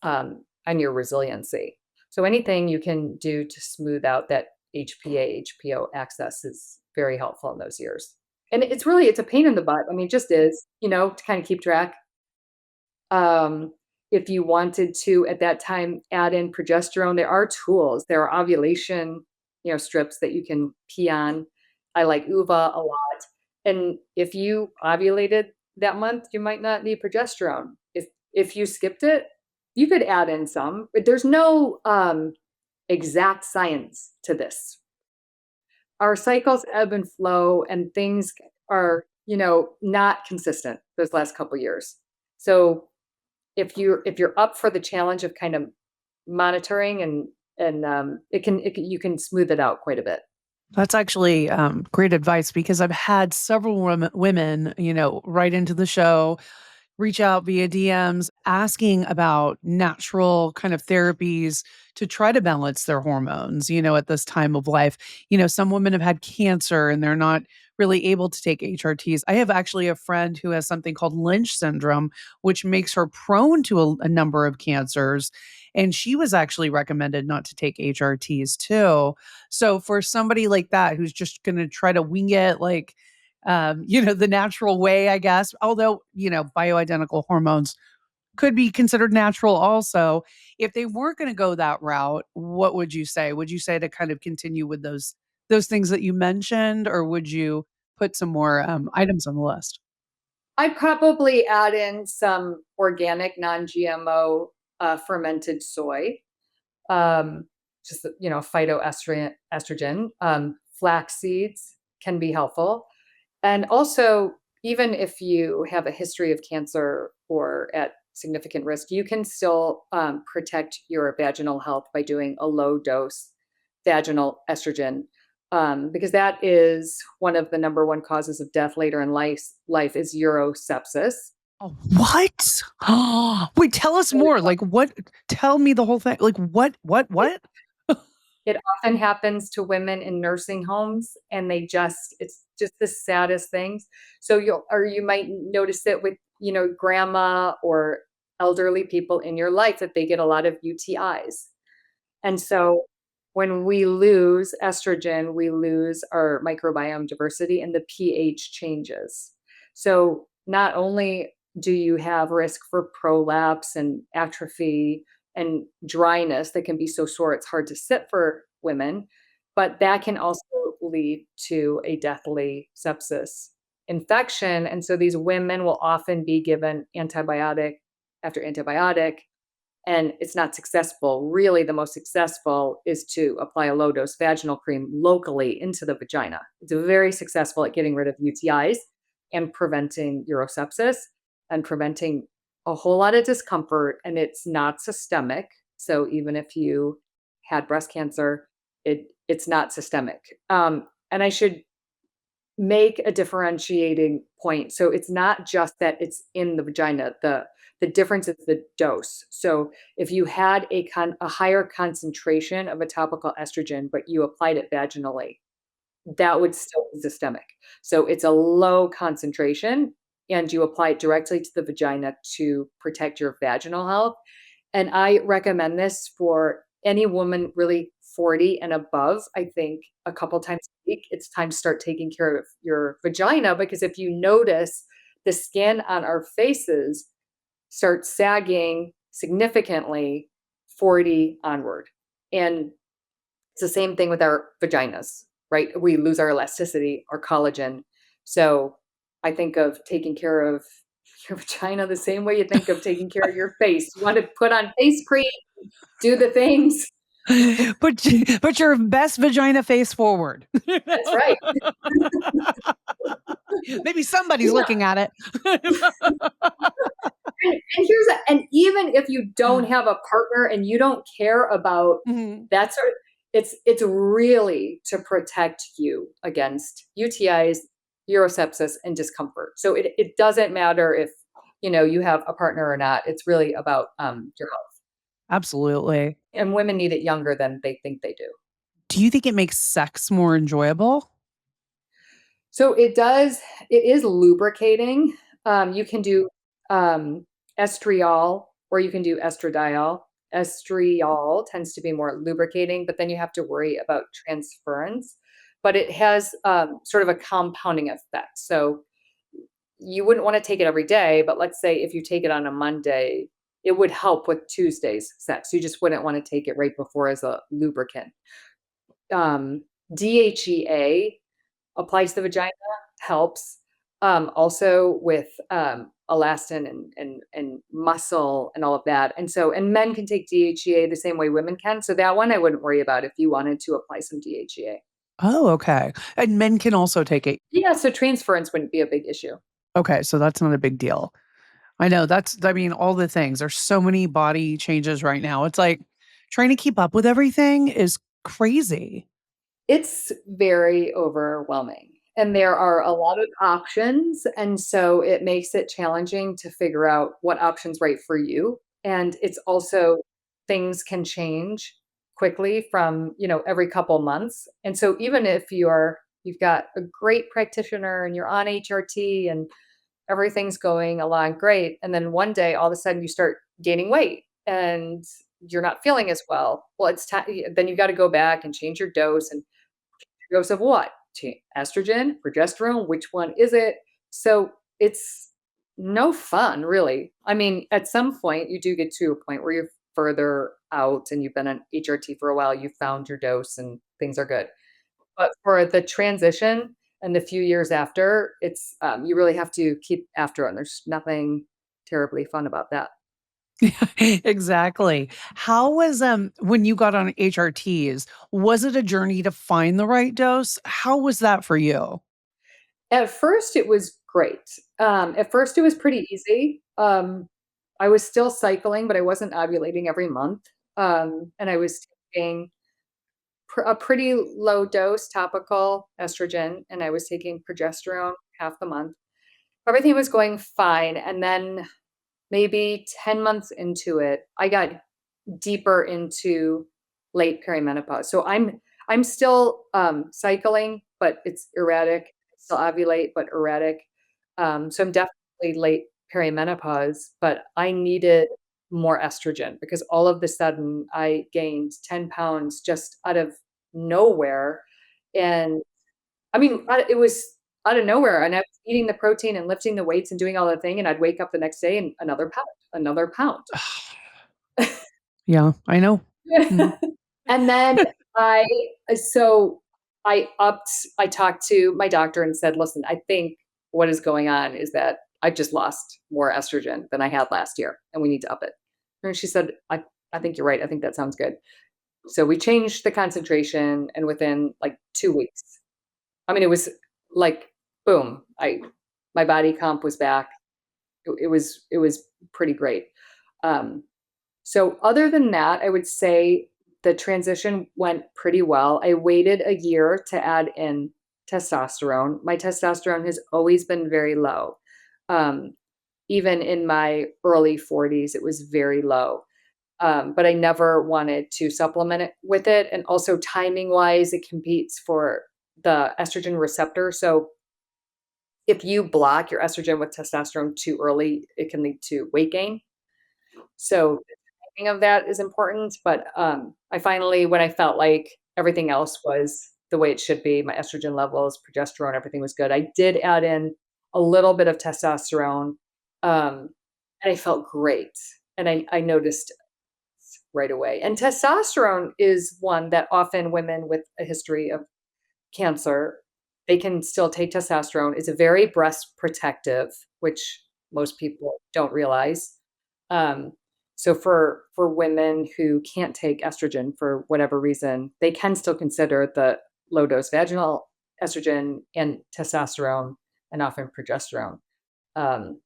and your resiliency. So anything you can do to smooth out that HPA, HPO access is very helpful in those years. And it's a pain in the butt. I mean, it just is, to kind of keep track. Um, if you wanted to at that time add in progesterone, there are tools. There are ovulation, strips that you can pee on. I like Uva a lot. And if you ovulated that month, you might not need progesterone. If you skipped it, you could add in some, but there's no exact science to this. Our cycles ebb and flow and things are, not consistent those last couple years. So if you're up for the challenge of kind of monitoring and you can smooth it out quite a bit. That's actually great advice because I've had several women, write into the show, reach out via DMs asking about natural kind of therapies to try to balance their hormones, at this time of life. Some women have had cancer and they're not really able to take HRTs. I have actually a friend who has something called Lynch syndrome, which makes her prone to a number of cancers. And she was actually recommended not to take HRTs too. So for somebody like that who's just going to try to wing it, like, the natural way, I guess. Although, bioidentical hormones could be considered natural also. If they weren't going to go that route, what would you say? Would you say to kind of continue with those things that you mentioned, or would you put some more items on the list? I'd probably add in some organic, non-GMO fermented soy, um, just phytoestrogen. Flax seeds can be helpful. And also, even if you have a history of cancer or at significant risk, you can still protect your vaginal health by doing a low dose vaginal estrogen, because that is one of the number one causes of death later in life is urosepsis. Oh, what? Wait, tell us more. Like what? Tell me the whole thing. Like It, what? it often happens to women in nursing homes, and it's just the saddest things. So you might notice it with, grandma or elderly people in your life that they get a lot of UTIs. And so when we lose estrogen, we lose our microbiome diversity and the pH changes. So not only do you have risk for prolapse and atrophy and dryness that can be so sore it's hard to sit for women, but that can also lead to a deathly sepsis infection. And so these women will often be given antibiotic after antibiotic and it's not successful. Really, the most successful is to apply a low dose vaginal cream locally into the vagina. It's very successful at getting rid of UTIs and preventing urosepsis and preventing a whole lot of discomfort. And it's not systemic. So even if you had breast cancer, it's not systemic. And I should make a differentiating point. So it's not just that it's in the vagina. The difference is the dose. So if you had a higher concentration of a topical estrogen, but you applied it vaginally, that would still be systemic. So it's a low concentration, and you apply it directly to the vagina to protect your vaginal health. And I recommend this for any woman really 40 and above. I think a couple times a week, it's time to start taking care of your vagina because if you notice the skin on our faces starts sagging significantly 40 onward. And it's the same thing with our vaginas, right? We lose our elasticity, our collagen. So I think of taking care of your vagina the same way you think of taking care of your face. You want to put on face cream, do the things. Put your best vagina face forward. That's right. Maybe somebody's Yeah. looking at it. And even if you don't have a partner and you don't care about Mhm. that sort of, it's really to protect you against UTIs, urosepsis, and discomfort. So it doesn't matter if you have a partner or not. It's really about your health. Absolutely. And women need it younger than they think they do. Do you think it makes sex more enjoyable? So it is lubricating. You can do estriol or you can do estradiol. Estriol tends to be more lubricating, but then you have to worry about transference. But it has sort of a compounding effect. So you wouldn't want to take it every day, but let's say if you take it on a Monday, it would help with Tuesday's sex. You just wouldn't want to take it right before as a lubricant. Um, DHEA applies to the vagina, helps, also with, elastin and muscle and all of that, and men can take DHEA the same way women can, so that one I wouldn't worry about if you wanted to apply some DHEA. Oh, okay. And men can also take it. Yeah, so transference wouldn't be a big issue. Okay, so that's not a big deal. I know I mean, all the things. There's so many body changes right now. It's like trying to keep up with everything is crazy. It's very overwhelming, and there are a lot of options, and so it makes it challenging to figure out what option's right for you, and it's also things can change quickly from, every couple months, and so even if you've got a great practitioner and you're on HRT and everything's going along great, and then one day, all of a sudden, you start gaining weight, and you're not feeling as well. Well, it's time then you gotta go back and change your dose and dose of what? Estrogen, progesterone, which one is it? So it's no fun, really. I mean, at some point, you do get to a point where you're further out and you've been on HRT for a while, you found your dose and things are good. But for the transition and the few years after, it's you really have to keep after it. And there's nothing terribly fun about that. Exactly. How was, when you got on HRTs, was it a journey to find the right dose? How was that for you? At first, it was great. At first, it was pretty easy. I was still cycling, but I wasn't ovulating every month. And I was taking a pretty low dose topical estrogen, and I was taking progesterone half the month. Everything was going fine. And then maybe 10 months into it, I got deeper into late perimenopause. So I'm still cycling, but it's erratic. I still ovulate, but erratic. So I'm definitely late perimenopause, but I needed more estrogen because all of the sudden I gained 10 pounds just out of nowhere. And I mean, it was out of nowhere. And I was eating the protein and lifting the weights and doing all the thing. And I'd wake up the next day and another pound, another pound. Yeah, I know. Mm. And then I so I talked to my doctor and said, "Listen, I think what is going on is that I just lost more estrogen than I had last year, and we need to up it." And she said, I think you're right. I think that sounds good." So we changed the concentration, and within, like, 2 weeks, I mean, it was like, boom, I my body comp was back. It was pretty great. Um, so other than that, I would say the transition went pretty well. I waited a year to add in testosterone. My testosterone has always been very low. Um, Even in my early 40s, it was very low. But I never wanted to supplement it with it. And also timing wise, it competes for the estrogen receptor. So if you block your estrogen with testosterone too early, it can lead to weight gain. So the timing of that is important, but, I finally when I felt like everything else was the way it should be, my estrogen levels, progesterone, everything was good, I did add in a little bit of testosterone, um, and I felt great, and I noticed right away, and testosterone is one that often women with a history of cancer, they can still take testosterone. It's a very breast protective, which most people don't realize. Um, so for women who can't take estrogen for whatever reason, they can still consider the low dose vaginal estrogen and testosterone and often progesterone. Um,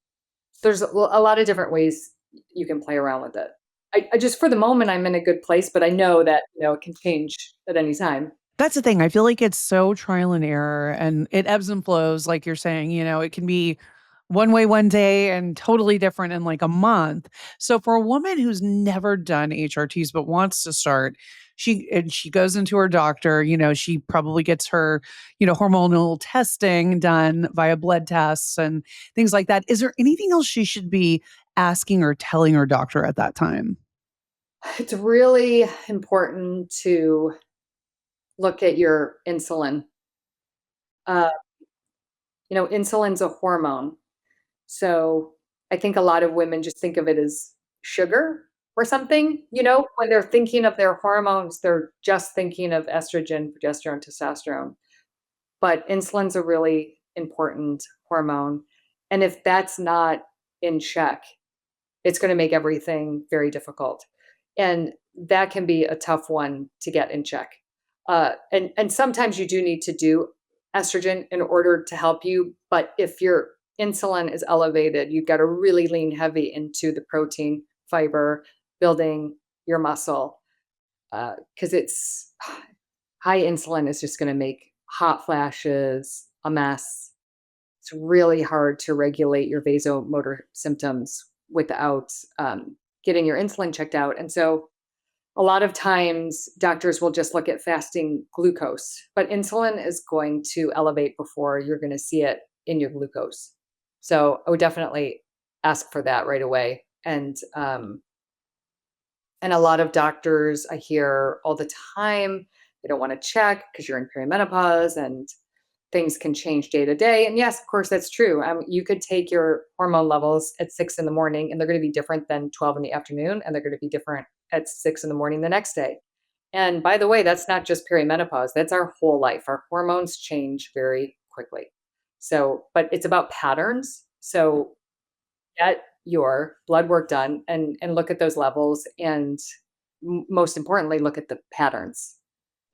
there's a lot of different ways you can play around with it. I just for the moment I'm in a good place, but I know that it can change at any time. That's the thing, I feel like it's so trial and error, and it ebbs and flows, like you're saying, it can be one way one day and totally different in, like, a month. So for a woman who's never done HRTs but wants to start, she goes into her doctor, she probably gets her, hormonal testing done via blood tests and things like that. Is there anything else she should be asking or telling her doctor at that time? It's really important to look at your insulin. Uh, Insulin's a hormone. So I think a lot of women just think of it as sugar or something. When they're thinking of their hormones, they're just thinking of estrogen, progesterone, testosterone. But insulin's a really important hormone. And if that's not in check, it's going to make everything very difficult. And that can be a tough one to get in check. And sometimes you do need to do estrogen in order to help you. But if your insulin is elevated, you've got to really lean heavy into the protein, fiber, building your muscle. Because it's high insulin is just going to make hot flashes, a mess. It's really hard to regulate your vasomotor symptoms without getting your insulin checked out. And so a lot of times doctors will just look at fasting glucose, but insulin is going to elevate before you're going to see it in your glucose. So I would definitely ask for that right away. And a lot of doctors I hear all the time, they don't want to check because you're in perimenopause and things can change day to day. And yes, of course, that's true. You could take your hormone levels at 6 in the morning and they're going to be different than 12 in the afternoon. And they're going to be different at 6 in the morning the next day. And by the way, that's not just perimenopause, that's our whole life. Our hormones change very quickly. So, but it's about patterns. So get your blood work done and look at those levels. And most importantly, look at the patterns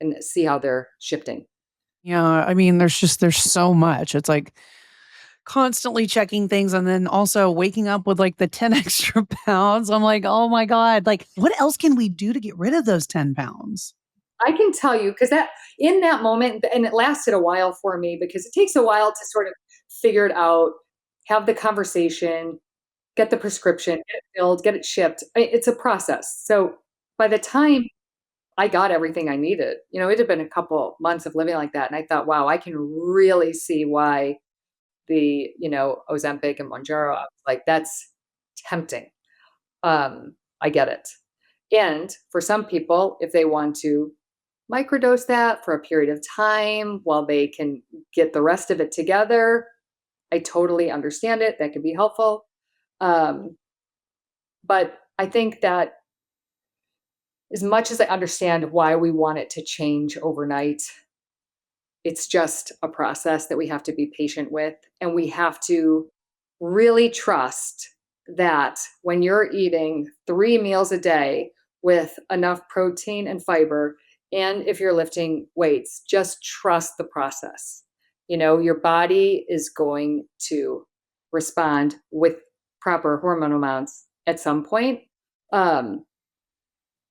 and see how they're shifting. Yeah, I mean, there's so much. It's like constantly checking things and then also waking up with like the 10 extra pounds. I'm like, "Oh my god, like what else can we do to get rid of those 10 pounds?" I can tell you because that in that moment, and it lasted a while for me because it takes a while to sort of figure it out, have the conversation, get the prescription, get it filled, get it shipped. It's a process. So by the time I got everything I needed, it had been a couple months of living like that. And I thought, wow, I can really see why Ozempic and Mounjaro, like that's tempting. I get it. And for some people, if they want to microdose that for a period of time while they can get the rest of it together, I totally understand it. That could be helpful. Um, but I think that as much as I understand why we want it to change overnight, it's just a process that we have to be patient with. And we have to really trust that when you're eating 3 meals a day with enough protein and fiber, and if you're lifting weights, just trust the process. Your body is going to respond with proper hormone amounts at some point. Um,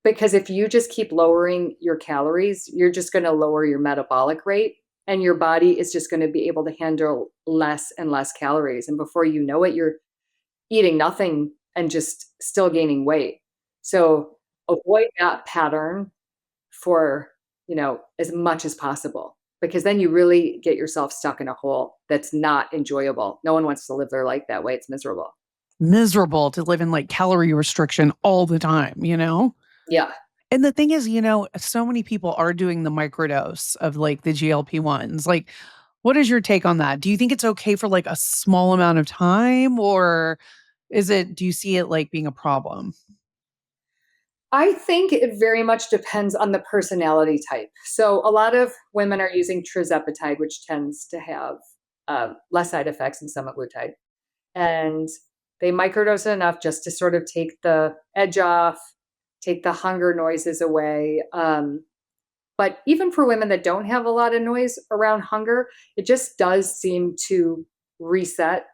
because if you just keep lowering your calories, you're just going to lower your metabolic rate and your body is just going to be able to handle less and less calories. And before you know it, you're eating nothing and just still gaining weight. So avoid that pattern for, as much as possible because then you really get yourself stuck in a hole that's not enjoyable. No one wants to live their life that way. It's miserable. Miserable to live in like calorie restriction all the time, you know? Yeah. And the thing is, so many people are doing the microdose of like the GLP-1s. Like, what is your take on that? Do you think it's okay for like a small amount of time or do you see it like being a problem? I think it very much depends on the personality type. So a lot of women are using trizepatide, which tends to have less side effects than semaglutide, and they microdose it enough just to sort of take the edge off, take the hunger noises away. But even for women that don't have a lot of noise around hunger, it just does seem to reset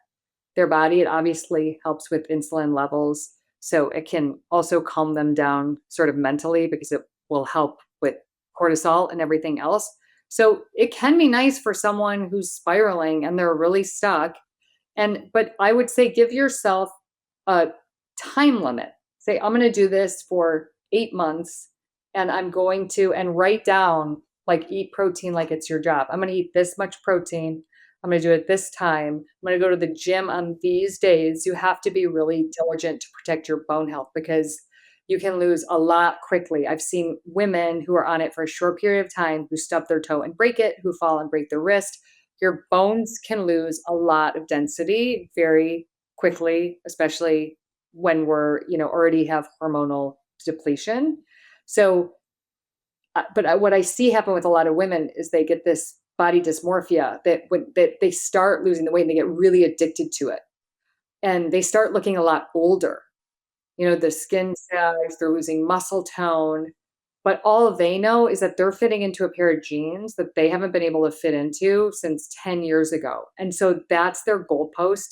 their body. It obviously helps with insulin levels. So it can also calm them down sort of mentally because it will help with cortisol and everything else. So it can be nice for someone who's spiraling and they're really stuck. But I would say give yourself a time limit. Say, I'm going to do this for 8 months and I'm going to, and write down, like, eat protein like it's your job. I'm going to eat this much protein. I'm going to do it this time. I'm going to go to the gym on these days. You have to be really diligent to protect your bone health because you can lose a lot quickly. I've seen women who are on it for a short period of time who stub their toe and break it, who fall and break their wrist. Your bones can lose a lot of density very quickly, especially when we're, already have hormonal depletion. So, what I see happen with a lot of women is they get this body dysmorphia that they start losing the weight and they get really addicted to it. And they start looking a lot older. The skin sags, they're losing muscle tone, but all they know is that they're fitting into a pair of jeans that they haven't been able to fit into since 10 years ago. And so that's their goalpost.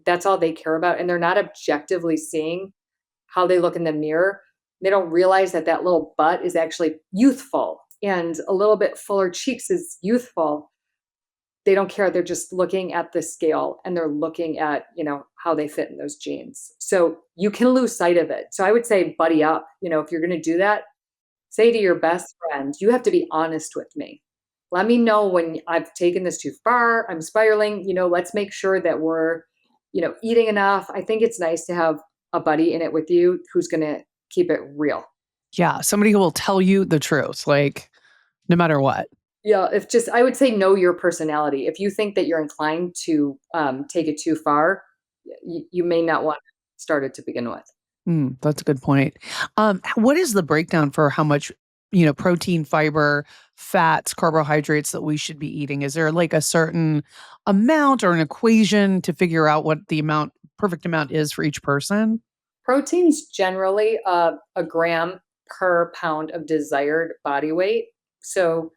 That's all they care about. And they're not objectively seeing how they look in the mirror. They don't realize that that little butt is actually youthful and a little bit fuller cheeks is youthful. They don't care. They're just looking at the scale and they're looking at, how they fit in those jeans. So you can lose sight of it. So I would say buddy up. If you're going to do that, say to your best friend, you have to be honest with me. Let me know when I've taken this too far. I'm spiraling. Let's make sure that we're, eating enough. I think it's nice to have a buddy in it with you who's going to keep it real. Yeah, somebody who will tell you the truth, like no matter what. Yeah, if just I would say know your personality. If you think that you're inclined to take it too far, you may not want to start it to begin with. That's a good point. What is the breakdown for how much, protein, fiber, fats, carbohydrates that we should be eating? Is there like a certain amount or an equation to figure out what the perfect amount is for each person? Protein's generally a gram per pound of desired body weight. So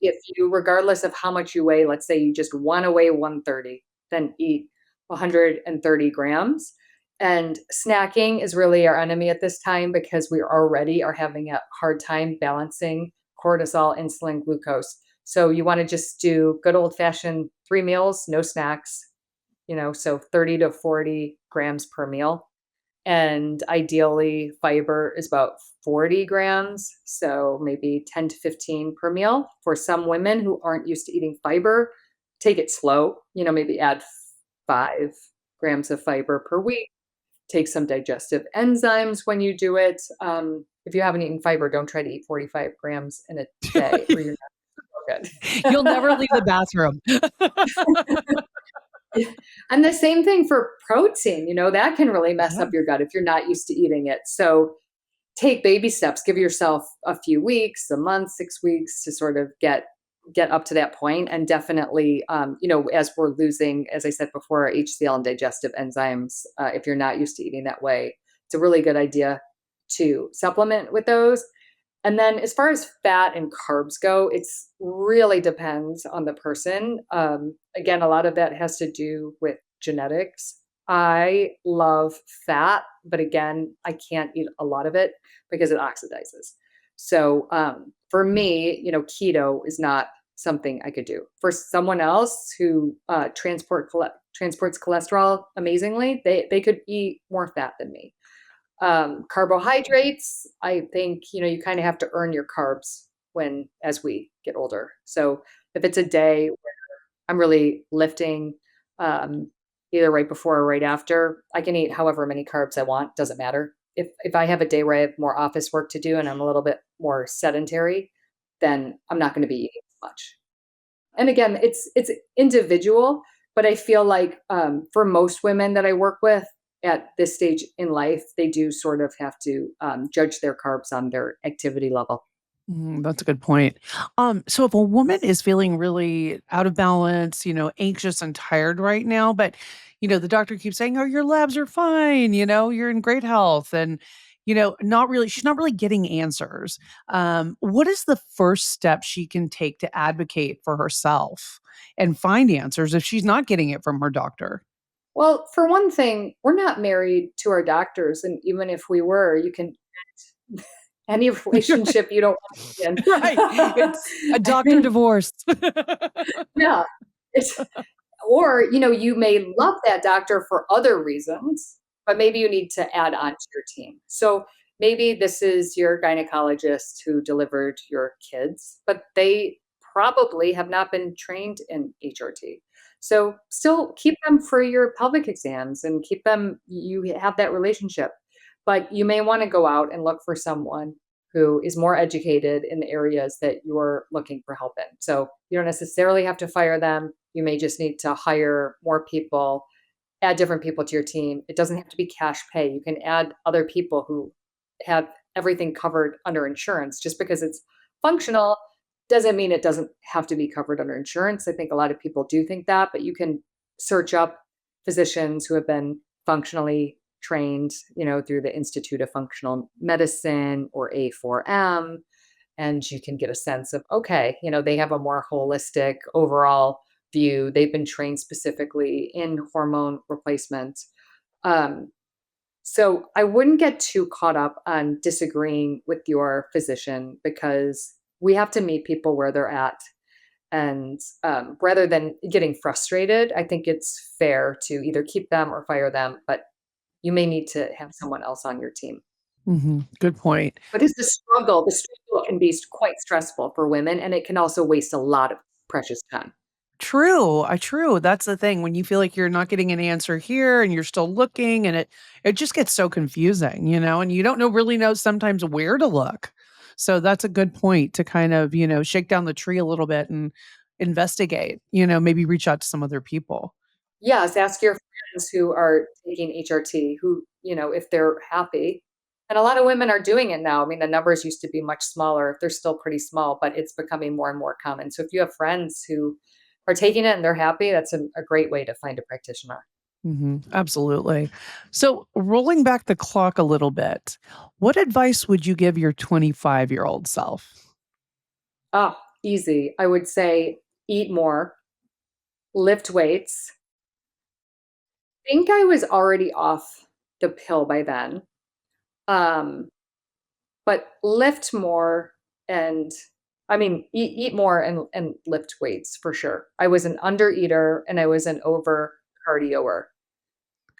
if you, regardless of how much you weigh, let's say you just want to weigh 130, then eat 130 grams. And snacking is really our enemy at this time because we already are having a hard time balancing cortisol, insulin, glucose. So you want to just do good old fashioned 3 meals, no snacks, so 30 to 40 grams per meal. And ideally, fiber is about 40 grams, so maybe 10 to 15 per meal. For some women who aren't used to eating fiber, take it slow, maybe add 5 grams of fiber per week. take some digestive enzymes when you do it. If you haven't eaten fiber, don't try to eat 45 grams in a day or you're not You'll good. never leave the bathroom. And the same thing for protein, that can really mess Yeah. up your gut if you're not used to eating it. So take baby steps, give yourself a few weeks, a month, 6 weeks to sort of get up to that point. And definitely, as we're losing, as I said before, HCl and digestive enzymes, if you're not used to eating that way, it's a really good idea to supplement with those. And then as far as fat and carbs go, it's really depends on the person. Again, a lot of that has to do with genetics. I love fat, but again, I can't eat a lot of it because it oxidizes. So for me, keto is not something I could do. For someone else who transports cholesterol amazingly, they could eat more fat than me. Carbohydrates, I think, you kind of have to earn your carbs as we get older. So if it's a day where I'm really lifting, um, either right before or right after, I can eat however many carbs I want, doesn't matter. If I have a day where I have more office work to do and I'm a little bit more sedentary, then I'm not going to be eating as much. And again, it's individual, but I feel like, for most women that I work with at this stage in life, they do sort of have to, judge their carbs on their activity level. That's a good point. So if a woman is feeling really out of balance, anxious and tired right now, but the doctor keeps saying, "Oh, your labs are fine, you're in great health," and she's not really getting answers. What is the first step she can take to advocate for herself and find answers if she's not getting it from her doctor? Well, for one thing, we're not married to our doctors, and even if we were, you can any relationship you don't want to be in. Right. It's a I doctor mean, divorce. yeah, it's or, you may love that doctor for other reasons, but maybe you need to add on to your team. So maybe this is your gynecologist who delivered your kids, but they probably have not been trained in HRT. So still keep them for your pelvic exams and keep them, you have that relationship. But you may want to go out and look for someone who is more educated in the areas that you're looking for help in. So you don't necessarily have to fire them. You may just need to hire more people, add different people to your team. It doesn't have to be cash pay. You can add other people who have everything covered under insurance. Just because it's functional doesn't mean it doesn't have to be covered under insurance. I think a lot of people do think that, but you can search up physicians who have been functionally trained, through the Institute of Functional Medicine or A4M, and you can get a sense of, okay, they have a more holistic overall view. They've been trained specifically in hormone replacement. Um, so I wouldn't get too caught up on disagreeing with your physician because we have to meet people where they're at. And rather than getting frustrated, I think it's fair to either keep them or fire them, but you may need to have someone else on your team. Good point. But it's the struggle can be quite stressful for women, and it can also waste a lot of precious time. True. That's the thing. When you feel like you're not getting an answer here and you're still looking and it just gets so confusing, and you don't really know sometimes where to look. So that's a good point to kind of, shake down the tree a little bit and investigate, maybe reach out to some other people. Yes, ask your friends who are taking HRT who, if they're happy. And a lot of women are doing it now. I mean, the numbers used to be much smaller. They're still pretty small, but it's becoming more and more common. So if you have friends who are taking it and they're happy, that's a great way to find a practitioner. Absolutely. So, rolling back the clock a little bit, what advice would you give your 25-year-old self? Oh, easy. I would say eat more, lift weights. Think I was already off the pill by then. Um, but lift more and I mean, eat more and lift weights for sure. I was an under eater and I was an over cardioer.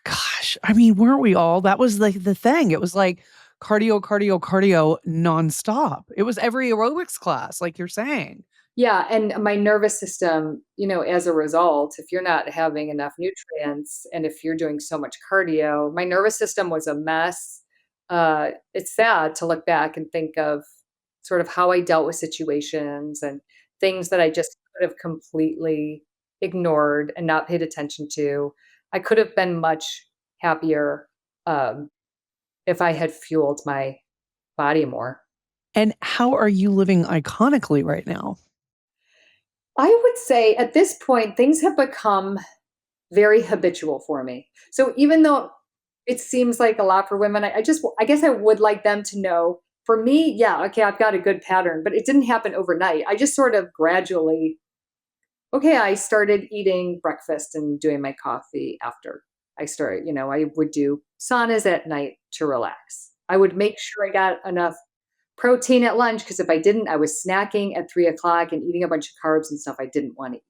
Gosh, I mean, weren't we all? That was like the thing. It was like cardio, cardio, cardio nonstop. It was every aerobics class, like you're saying. Yeah, and my nervous system, as a result, if you're not having enough nutrients and if you're doing so much cardio, my nervous system was a mess. It's sad to look back and think of sort of how I dealt with situations and things that I just could have completely ignored and not paid attention to. I could have been much happier um, if I had fueled my body more. And how are you living iconically right now? I would say at this point, things have become very habitual for me. So even though it seems like a lot for women, I guess I would like them to know for me, yeah, okay, I've got a good pattern, but it didn't happen overnight. I just sort of gradually, okay, I started eating breakfast and doing my coffee after. I would do saunas at night to relax. I would make sure I got enough protein at lunch because if I didn't, I was snacking at 3 o'clock and eating a bunch of carbs and stuff I didn't want to eat.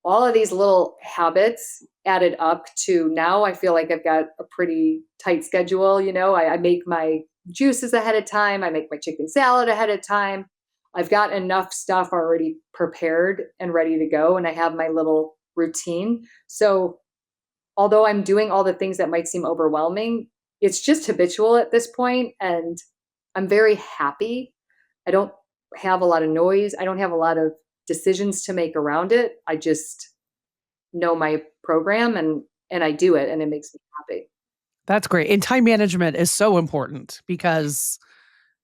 All of these little habits added up to now I feel like I've got a pretty tight schedule. I make my juices ahead of time, I make my chicken salad ahead of time. I've got enough stuff already prepared and ready to go, and I have my little routine. So, although I'm doing all the things that might seem overwhelming, it's just habitual at this point, and I'm very happy. I don't have a lot of noise. I don't have a lot of decisions to make around it. I just know my program and I do it and it makes me happy. That's great. And time management is so important because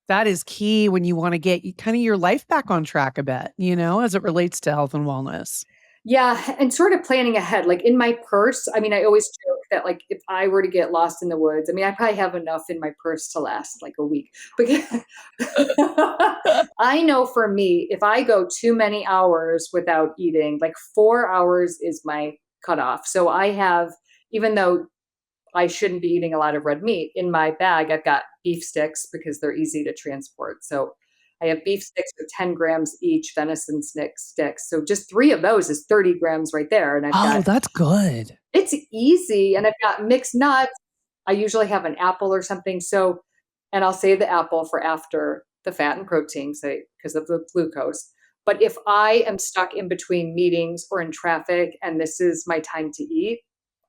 that is key when you want to get kind of your life back on track a bit, as it relates to health and wellness. Yeah, and sort of planning ahead. Like in my purse, I mean, I always joke that like if I were to get lost in the woods, I mean, I probably have enough in my purse to last like a week. Because I know for me, if I go too many hours without eating, like 4 hours is my cutoff. So I have, even though I shouldn't be eating a lot of red meat. In my bag, I've got beef sticks because they're easy to transport. So I have beef sticks with 10 grams each, venison sticks. So just three of those is 30 grams right there. And I've Oh, got, that's good. it's easy. And I've got mixed nuts. I usually have an apple or something. So, and I'll save the apple for after the fat and protein, say, because of the glucose. But if I am stuck in between meetings or in traffic and this is my time to eat,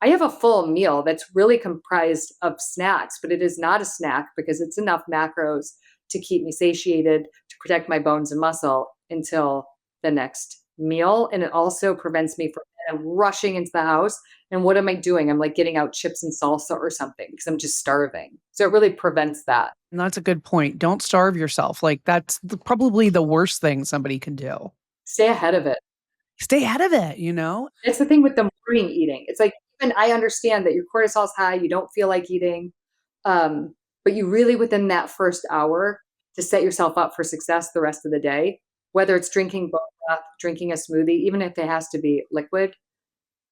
I have a full meal that's really comprised of snacks, but it is not a snack because it's enough macros to keep me satiated, to protect my bones and muscle until the next meal. And it also prevents me from rushing into the house. And what am I doing? I'm like getting out chips and salsa or something because I'm just starving. So it really prevents that. And that's a good point. Don't starve yourself. Like that's probably the worst thing somebody can do. Stay ahead of it. Stay out of it. It's the thing with the morning eating. It's like, even I understand that your cortisol's high, you don't feel like eating. But you really, within that first hour, to set yourself up for success the rest of the day, whether it's drinking bone broth, drinking a smoothie, even if it has to be liquid,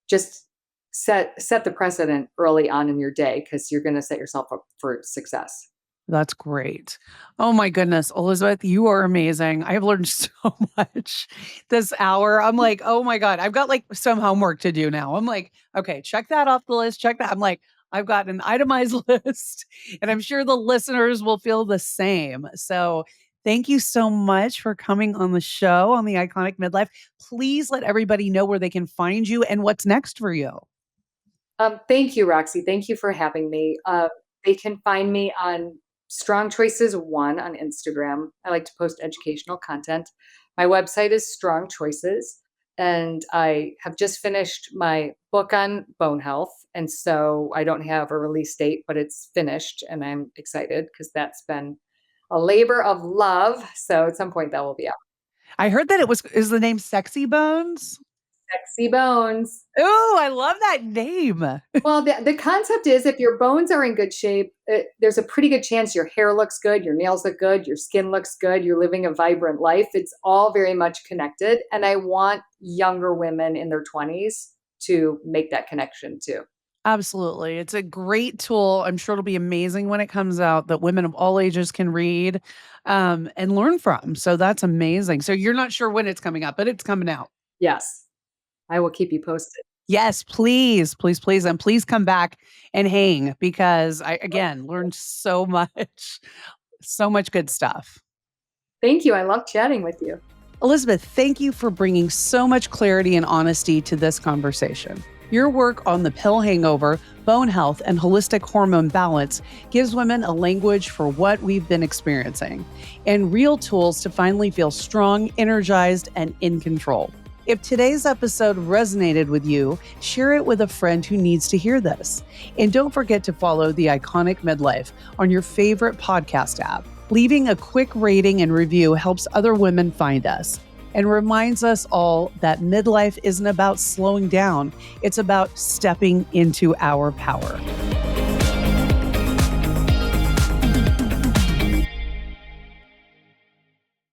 just set the precedent early on in your day because you're going to set yourself up for success. That's great. Oh my goodness, Elizabeth, you are amazing. I have learned so much this hour. I'm like, oh my God, I've got like some homework to do now. I'm like, okay, check that off the list. Check that. I'm like, I've got an itemized list, and I'm sure the listeners will feel the same. So thank you so much for coming on the show on the Iconic Midlife. Please let everybody know where they can find you and what's next for you. Thank you, Roxy. Thank you for having me. They can find me on Strong Choices One on Instagram. I like to post educational content. My website is Strong Choices, and I have just finished my book on bone health. And so I don't have a release date, but it's finished, and I'm excited because that's been a labor of love. So at some point that will be out. I heard that is the name Sexy Bones? Sexy bones. Oh, I love that name. Well, the concept is if your bones are in good shape, there's a pretty good chance your hair looks good, your nails look good, your skin looks good, you're living a vibrant life. It's all very much connected. And I want younger women in their 20s to make that connection too. Absolutely. It's a great tool. I'm sure it'll be amazing when it comes out that women of all ages can read and learn from. So that's amazing. So you're not sure when it's coming up, but it's coming out. Yes, I will keep you posted. Yes, please, please, please. And please come back and hang because I, again, learned so much, so much good stuff. Thank you. I love chatting with you. Elizabeth, thank you for bringing so much clarity and honesty to this conversation. Your work on the pill hangover, bone health, and holistic hormone balance gives women a language for what we've been experiencing and real tools to finally feel strong, energized, and in control. If today's episode resonated with you, share it with a friend who needs to hear this. And don't forget to follow the Iconic Midlife on your favorite podcast app. Leaving a quick rating and review helps other women find us and reminds us all that midlife isn't about slowing down. It's about stepping into our power.